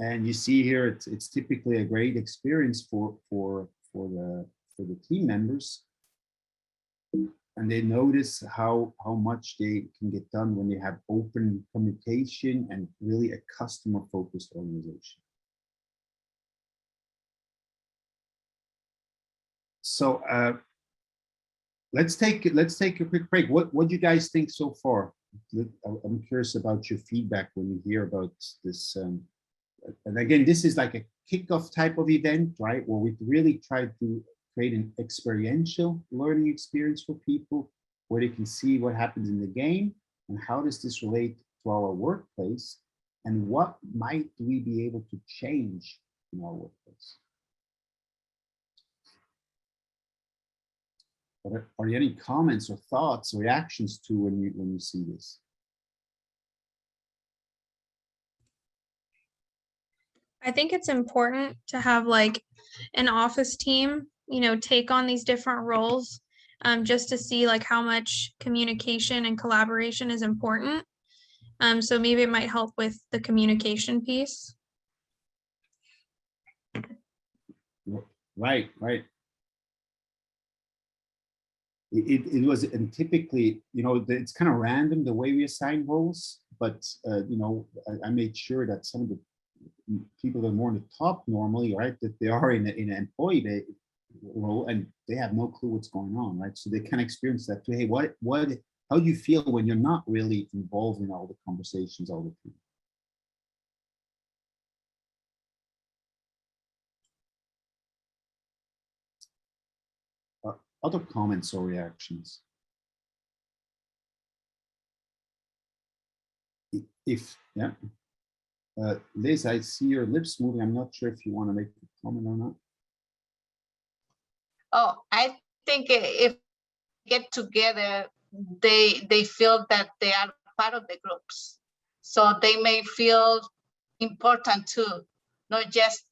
And you see here, it's typically a great experience for the team members. And they notice how much they can get done when they have open communication and really a customer-focused organization. So let's take a quick break. What do you guys think so far? I'm curious about your feedback when you hear about this. And again, this is like a kickoff type of event, right? Where we really try to create an experiential learning experience for people, where they can see what happens in the game and how does this relate to our workplace, and what might we be able to change in our workplace. Are there any comments or thoughts or reactions to when you see this? I think it's important to have like an office team, you know, take on these different roles, just to see like how much communication and collaboration is important. So maybe it might help with the communication piece. Right. It was, and typically, you know, it's kind of random the way we assign roles, but you know, I made sure that some of the people that are more on the top normally, right, that they are in an employee role and they have no clue what's going on, right? So they can experience that too. Hey, how do you feel when you're not really involved in all the conversations all the time? Other comments or reactions? Yeah. Liz, I see your lips moving. I'm not sure if you want to make a comment or not. Oh, I think if get together, they feel that they are part of the groups. So they may feel important too, not just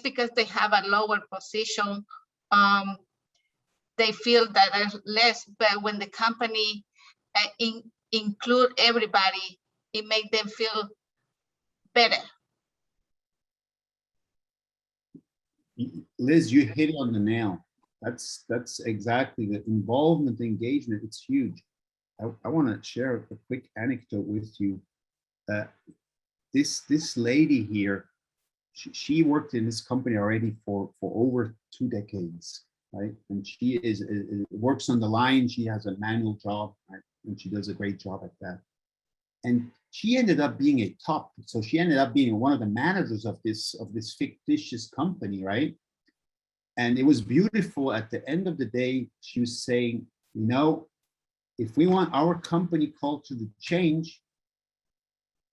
because they have a lower position, they feel that they're less, but when the company include everybody, it makes them feel better. Liz, you hit it on the nail. That's exactly the involvement, engagement. It's huge. I want to share a quick anecdote with you. This lady here, she worked in this company already for over 2 decades, right? And she works on the line. She has a manual job, right? And she does a great job at that. And she ended up being a top. So she ended up being one of the managers of this fictitious company, right? And it was beautiful. At the end of the day, she was saying, you know, if we want our company culture to change,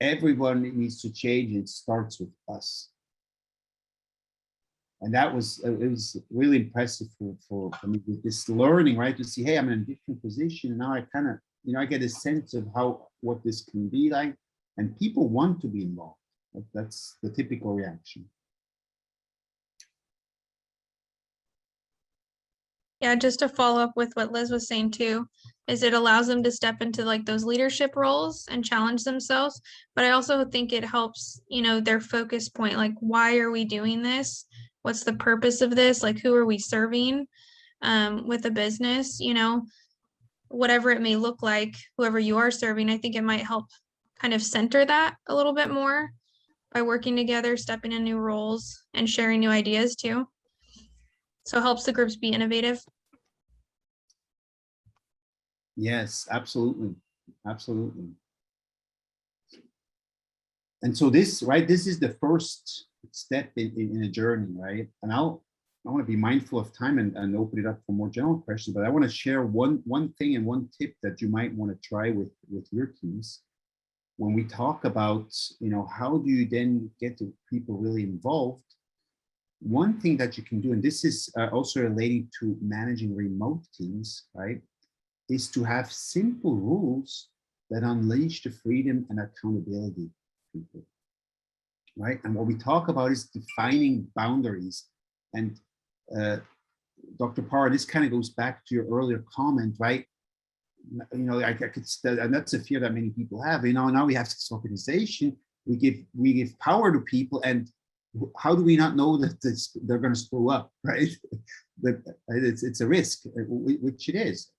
everyone needs to change, and it starts with us. And it was really impressive for me with this learning, right? To see, hey, I'm in a different position, and now I kind of, you know, I get a sense of what this can be like, and people want to be involved. That's the typical reaction. Yeah, just to follow up with what Liz was saying too, is it allows them to step into like those leadership roles and challenge themselves. But I also think it helps, you know, their focus point, like, why are we doing this? What's the purpose of this? Like, who are we serving with a business, you know, whatever it may look like, whoever you are serving. I think it might help kind of center that a little bit more by working together, stepping in new roles and sharing new ideas too. So it helps the groups be innovative. Yes, absolutely. Absolutely. And so this, right, this is the first step in a journey, right? And I want to be mindful of time and open it up for more general questions, but I want to share one thing and one tip that you might want to try with your teams. When we talk about, how do you then get the people really involved? One thing that you can do, and this is also relating to managing remote teams, right, is to have simple rules that unleash the freedom and accountability of people, right? And what we talk about is defining boundaries. And Dr. Parra, this kind of goes back to your earlier comment, right? I could, and that's a fear that many people have. Now we have this organization, we give power to people, and how do we not know that they're going to screw up, right? But it's a risk, which it is.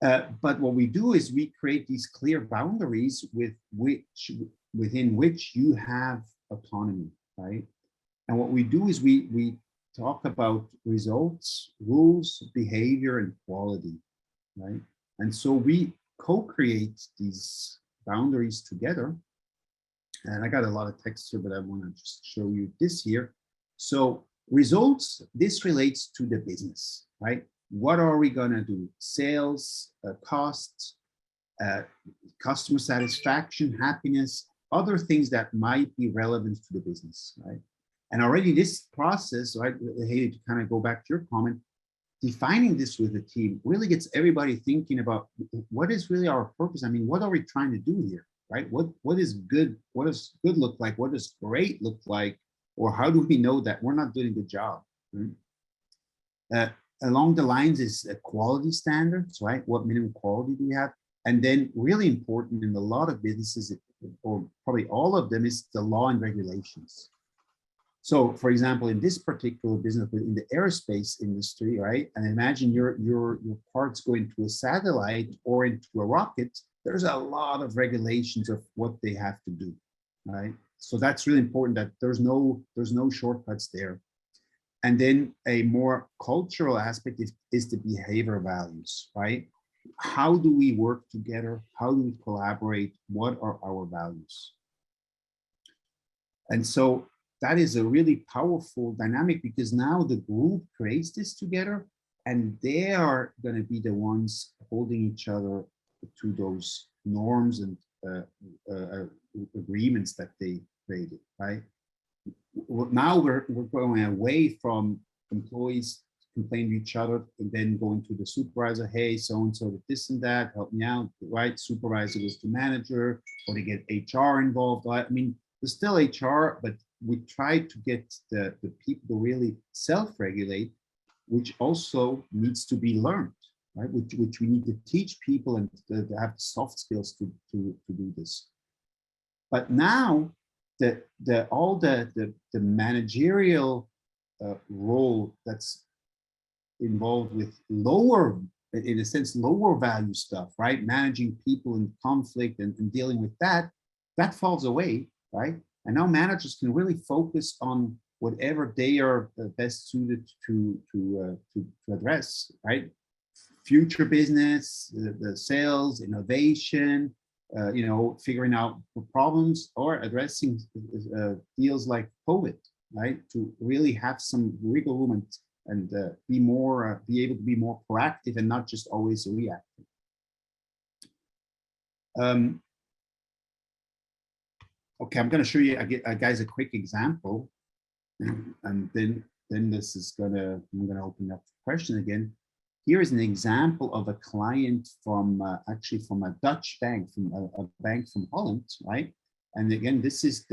But what we do is we create these clear boundaries within which you have autonomy, right? And what we do is we talk about results, rules, behavior, and quality, right? And so we co-create these boundaries together. And I got a lot of text here, but I want to just show you this here. So results, this relates to the business, right? What are we going to do? Sales, costs, customer satisfaction, happiness, other things that might be relevant to the business, right? And already this process, right, Haley, to kind of go back to your comment, defining this with the team really gets everybody thinking about what is really our purpose. I mean, what are we trying to do here, right? What is good? What does good look like? What does great look like? Or how do we know that we're not doing a good job? Right? Along the lines is quality standards, right? What minimum quality do we have? And then really important in a lot of businesses, or probably all of them, is the law and regulations. So, for example, in this particular business, in the aerospace industry, right? And imagine your parts go into a satellite or into a rocket. There's a lot of regulations of what they have to do, right? So that's really important that there's no shortcuts there. And then a more cultural aspect is the behavior values, right? How do we work together? How do we collaborate? What are our values? And so that is a really powerful dynamic, because now the group creates this together, and they are going to be the ones holding each other to those norms and agreements that they created, right? Now we're going away from employees complaining to each other and then going to the supervisor, hey, so-and-so did this and that, help me out, right? Supervisor goes to manager, or they get HR involved. I mean, there's still HR, but we try to get the people to really self-regulate, which also needs to be learned, right? Which we need to teach people and to have soft skills to do this. But now all the managerial role that's involved with lower, in a sense, lower value stuff, right? Managing people in conflict and dealing with that falls away, right? And now managers can really focus on whatever they are best suited to address, right? Future business, the sales, innovation, figuring out problems, or addressing deals like COVID, right? To really have some wiggle room and be able to be more proactive and not just always reactive. Okay, I'm going to show you guys a quick example, and then this is I'm going to open up the question again. Here is an example of a client from actually from a Dutch bank, from a bank from Holland, right? And again, this is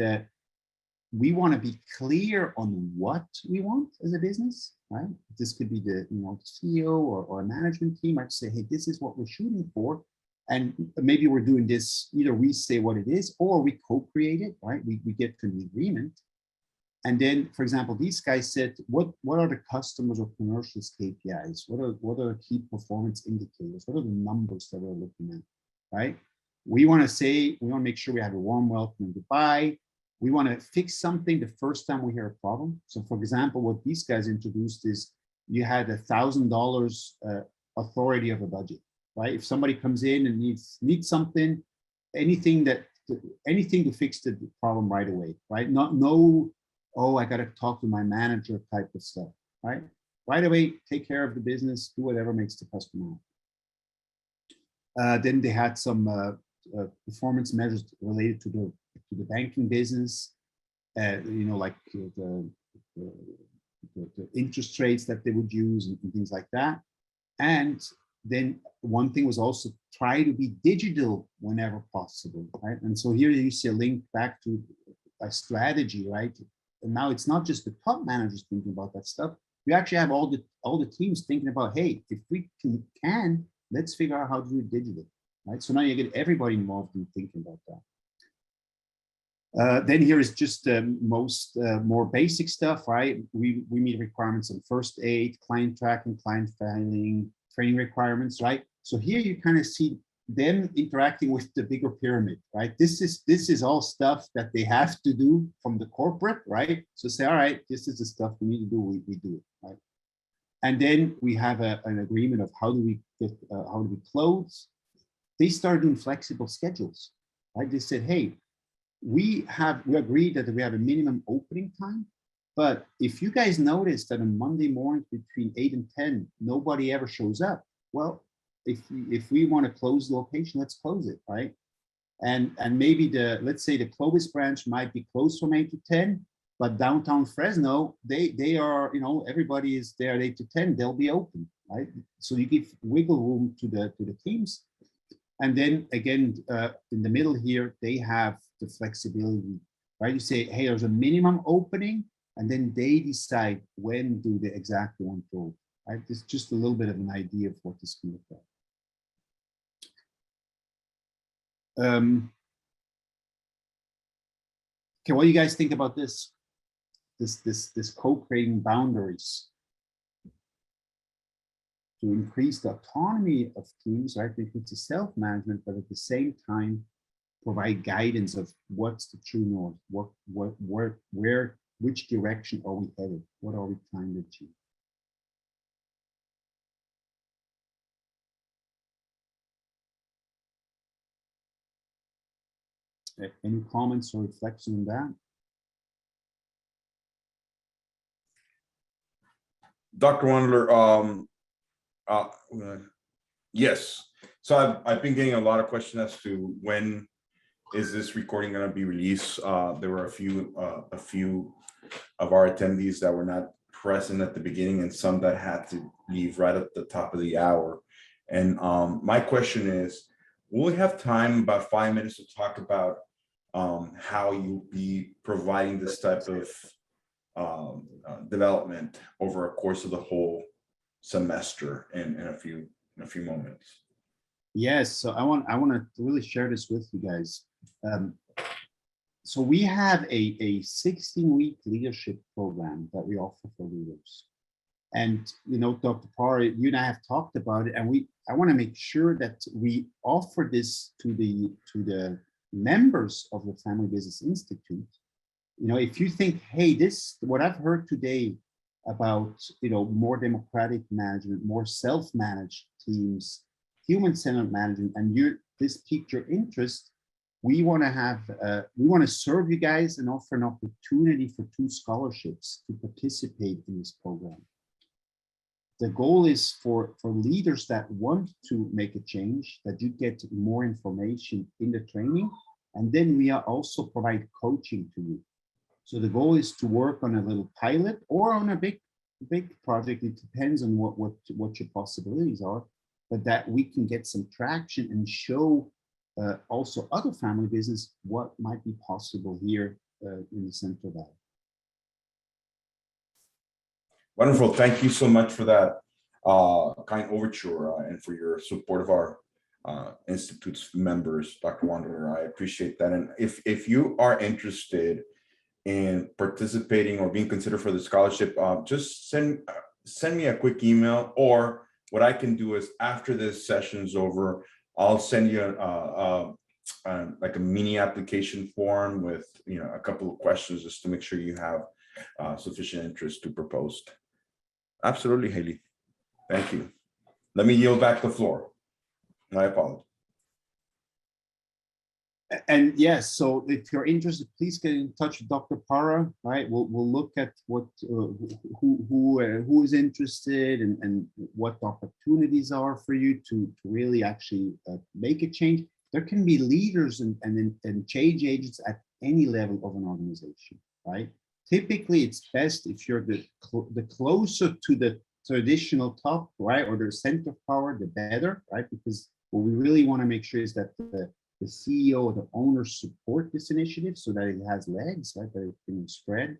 we want to be clear on what we want as a business, right? This could be the CEO or a management team. I'd say, hey, this is what we're shooting for. And maybe we're doing this, either we say what it is or we co-create it, right? We get to the agreement. And then, for example, these guys said, what are the customers or commercials KPIs? What are the key performance indicators? What are the numbers that we're looking at, right? We want to make sure we have a warm welcome and goodbye. We want to fix something the first time we hear a problem. So for example, what these guys introduced is you had $1,000 authority of a budget, right? If somebody comes in and needs something, anything to fix the problem right away, right? Oh, I got to talk to my manager type of stuff, right? Right away, take care of the business, do whatever makes the customer happy. Then they had some performance measures related to the banking business, you know, like the interest rates that they would use and things like that. And then one thing was also try to be digital whenever possible, right? And so here you see a link back to a strategy, right? And now it's not just the top managers thinking about that stuff. You actually have all the teams thinking about, hey, if we can, let's figure out how to do it digital, right? So now you get everybody involved in thinking about that. Then here is just more basic stuff, right? We meet requirements on first aid, client tracking, client filing, training requirements, right? So here you kind of see them interacting with the bigger pyramid, right? This is all stuff that they have to do from the corporate, right? So say, all right, this is the stuff we need to do, we do it, right? And then we have an agreement of how do we close. They started doing flexible schedules, right? They said, hey, we agreed that we have a minimum opening time, but if you guys notice that on Monday morning between 8 and 10, nobody ever shows up, well, if we want to close the location, let's close it, right? And maybe let's say the Clovis branch might be closed from 8 to 10, but downtown Fresno, they are, you know, everybody is there at 8 to 10, they'll be open, right? So you give wiggle room to the teams. And then again, in the middle here, they have the flexibility, right? You say, hey, there's a minimum opening, and then they decide when do they exactly want to open, right? It's just a little bit of an idea of what this can look like. Okay, what do you guys think about this co-creating boundaries to increase the autonomy of teams, right? It's a self-management, but at the same time, provide guidance of what's the true north, which direction are we headed? What are we trying to achieve? Any comments or reflection on that? Dr. Wandeler, yes. So I've been getting a lot of questions as to when is this recording going to be released. There were a few of our attendees that were not present at the beginning, and some that had to leave right at the top of the hour. And my question is, will we have time, about 5 minutes, to talk about how you'll be providing this type of development over a course of the whole semester in a few moments? Yes, so I want to really share this with you guys. So we have a 16-week leadership program that we offer for leaders. And, you know, Dr. Parr, you and I have talked about it, and I want to make sure that we offer this to the members of the Family Business Institute. You know, if you think, hey, what I've heard today about, you know, more democratic management, more self-managed teams, human-centered management, and this piqued your interest, we want to serve you guys and offer an opportunity for 2 scholarships to participate in this program. The goal is for leaders that want to make a change, that you get more information in the training, and then we also provide coaching to you. So the goal is to work on a little pilot or on a big project. It depends on what your possibilities are, but that we can get some traction and show also other family business what might be possible here in the Central Valley. Wonderful. Thank you so much for that kind overture and for your support of our Institute's members, Dr. Wandeler. I appreciate that. And if you are interested in participating or being considered for the scholarship, just send me a quick email, or what I can do is after this session's over, I'll send you like a mini application form with, you know, a couple of questions just to make sure you have sufficient interest to propose. Absolutely, Haley. Thank you. Let me yield back the floor. My apologies. And yes, so if you're interested, please get in touch with Dr. Parra, right? We'll look at what who is interested and what the opportunities are for you to really actually make a change. There can be leaders and change agents at any level of an organization, right? Typically, it's best if you're the closer to the traditional top, right, or the center of power, the better, right? Because what we really want to make sure is that the CEO or the owners support this initiative so that it has legs, right, that it can spread.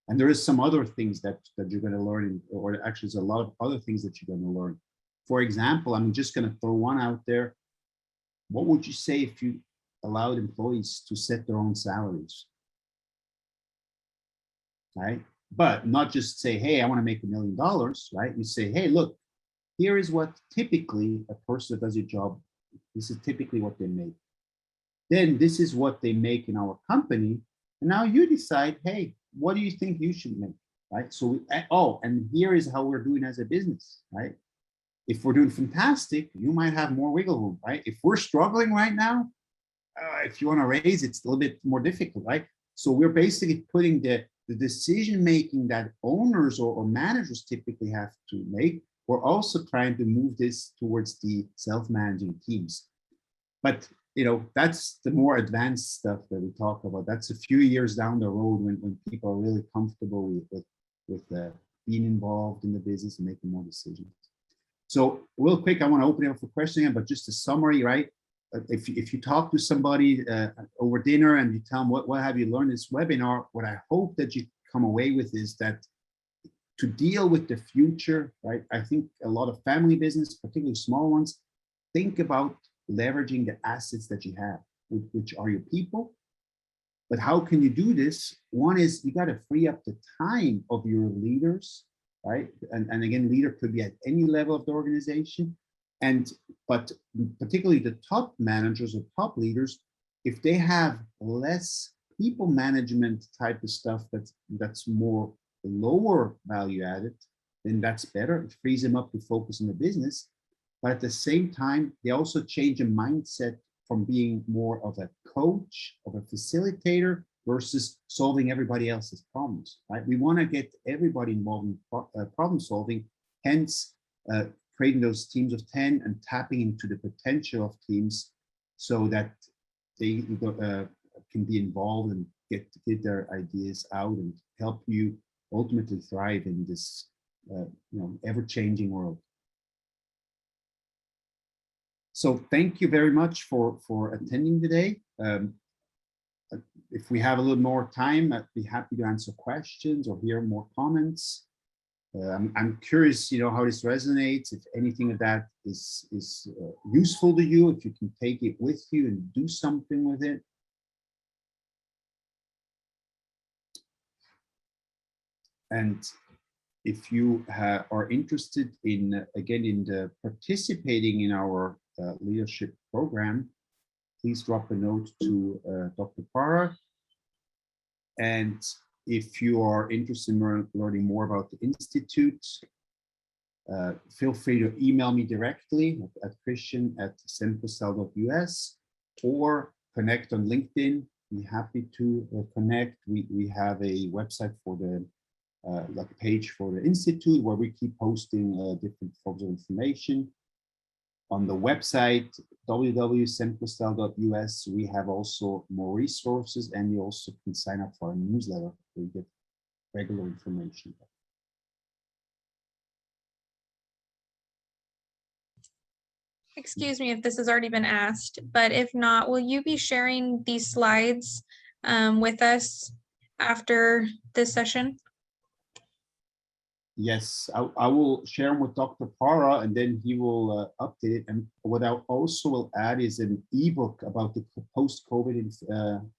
And there is some other things that you're going to learn, or actually there's a lot of other things that you're going to learn. For example, I'm just going to throw one out there. What would you say if you allowed employees to set their own salaries? Right? But not just say, hey, I want to make $1 million, right? You say, hey, look, here is what typically a person that does your job, this is typically what they make. Then this is what they make in our company. And now you decide, hey, what do you think you should make, right? So, and here is how we're doing as a business, right? If we're doing fantastic, you might have more wiggle room, right? If we're struggling right now, if you want to raise, it's a little bit more difficult, right? So we're basically putting the decision-making that owners or managers typically have to make. We're also trying to move this towards the self-managing teams. But that's the more advanced stuff that we talk about. That's a few years down the road when people are really comfortable with being involved in the business and making more decisions. So real quick, I want to open it up for questions, but just a summary, right? If you talk to somebody over dinner and you tell them what have you learned this webinar, what I hope that you come away with is that to deal with the future, right? I think a lot of family business, particularly small ones, think about leveraging the assets that you have, which are your people. But how can you do this? One is you got to free up the time of your leaders, right? And again, leader could be at any level of the organization. But particularly the top managers or top leaders, if they have less people management type of stuff that's more lower value added, then that's better. It frees them up to focus on the business. But at the same time, they also change a mindset from being more of a coach, of a facilitator, versus solving everybody else's problems, right? We want to get everybody involved in problem solving, hence creating those teams of 10 and tapping into the potential of teams so that they can be involved and get their ideas out and help you ultimately thrive in this ever-changing world. So thank you very much for attending today. If we have a little more time, I'd be happy to answer questions or hear more comments. I'm curious, how this resonates, if anything of that is useful to you, if you can take it with you and do something with it. And if you are interested in, again, participating in our leadership program, please drop a note to Dr. Parra. And if you are interested in learning more about the Institute, feel free to email me directly at Christian@SemcoStyle.us or connect on LinkedIn. Be happy to connect. We have a website for the page for the Institute where we keep posting different forms of information. On the website, www.semcostyle.us, we have also more resources, and you also can sign up for our newsletter where you get regular information. Excuse me if this has already been asked, but if not, will you be sharing these slides with us after this session? Yes, I will share them with Dr. Parra, and then he will update it. And what I also will add is an ebook about the post-COVID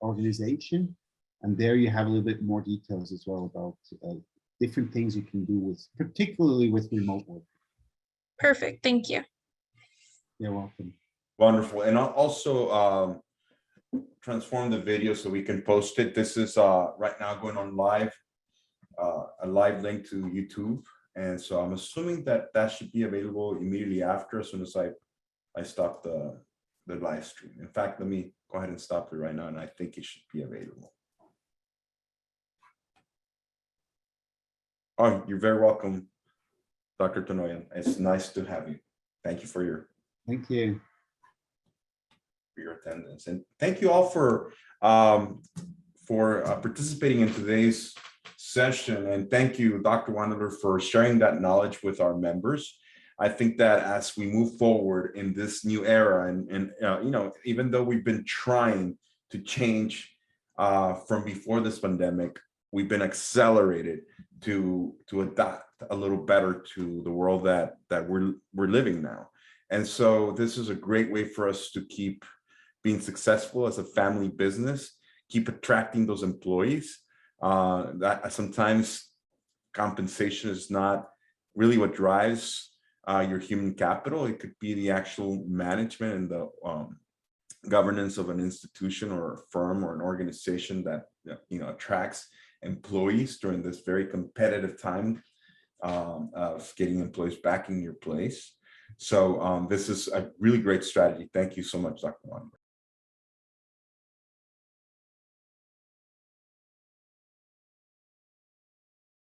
organization. And there you have a little bit more details as well about different things you can do particularly with remote work. Perfect, thank you. You're welcome. Wonderful. And I'll also transform the video so we can post it. This is right now going on live. A live link to YouTube, and so I'm assuming that should be available immediately after, as soon as I stop the live stream. In fact, let me go ahead and stop it right now, and I think it should be available. Oh, you're very welcome, Dr. Tonoyan. It's nice to have you. Thank you for your Thank you. attendance, and thank you all for participating in today's session. And thank you, Dr. Wandeler, for sharing that knowledge with our members. I think that as we move forward in this new era, and you know, even though we've been trying to change from before this pandemic, we've been accelerated to adapt a little better to the world that we're living now. And so this is a great way for us to keep being successful as a family business, keep attracting those employees. That sometimes compensation is not really what drives your human capital. It could be the actual management and the governance of an institution or a firm or an organization that, you know, attracts employees during this very competitive time of getting employees back in your place. So this is a really great strategy. Thank you so much, Dr. Wandeler.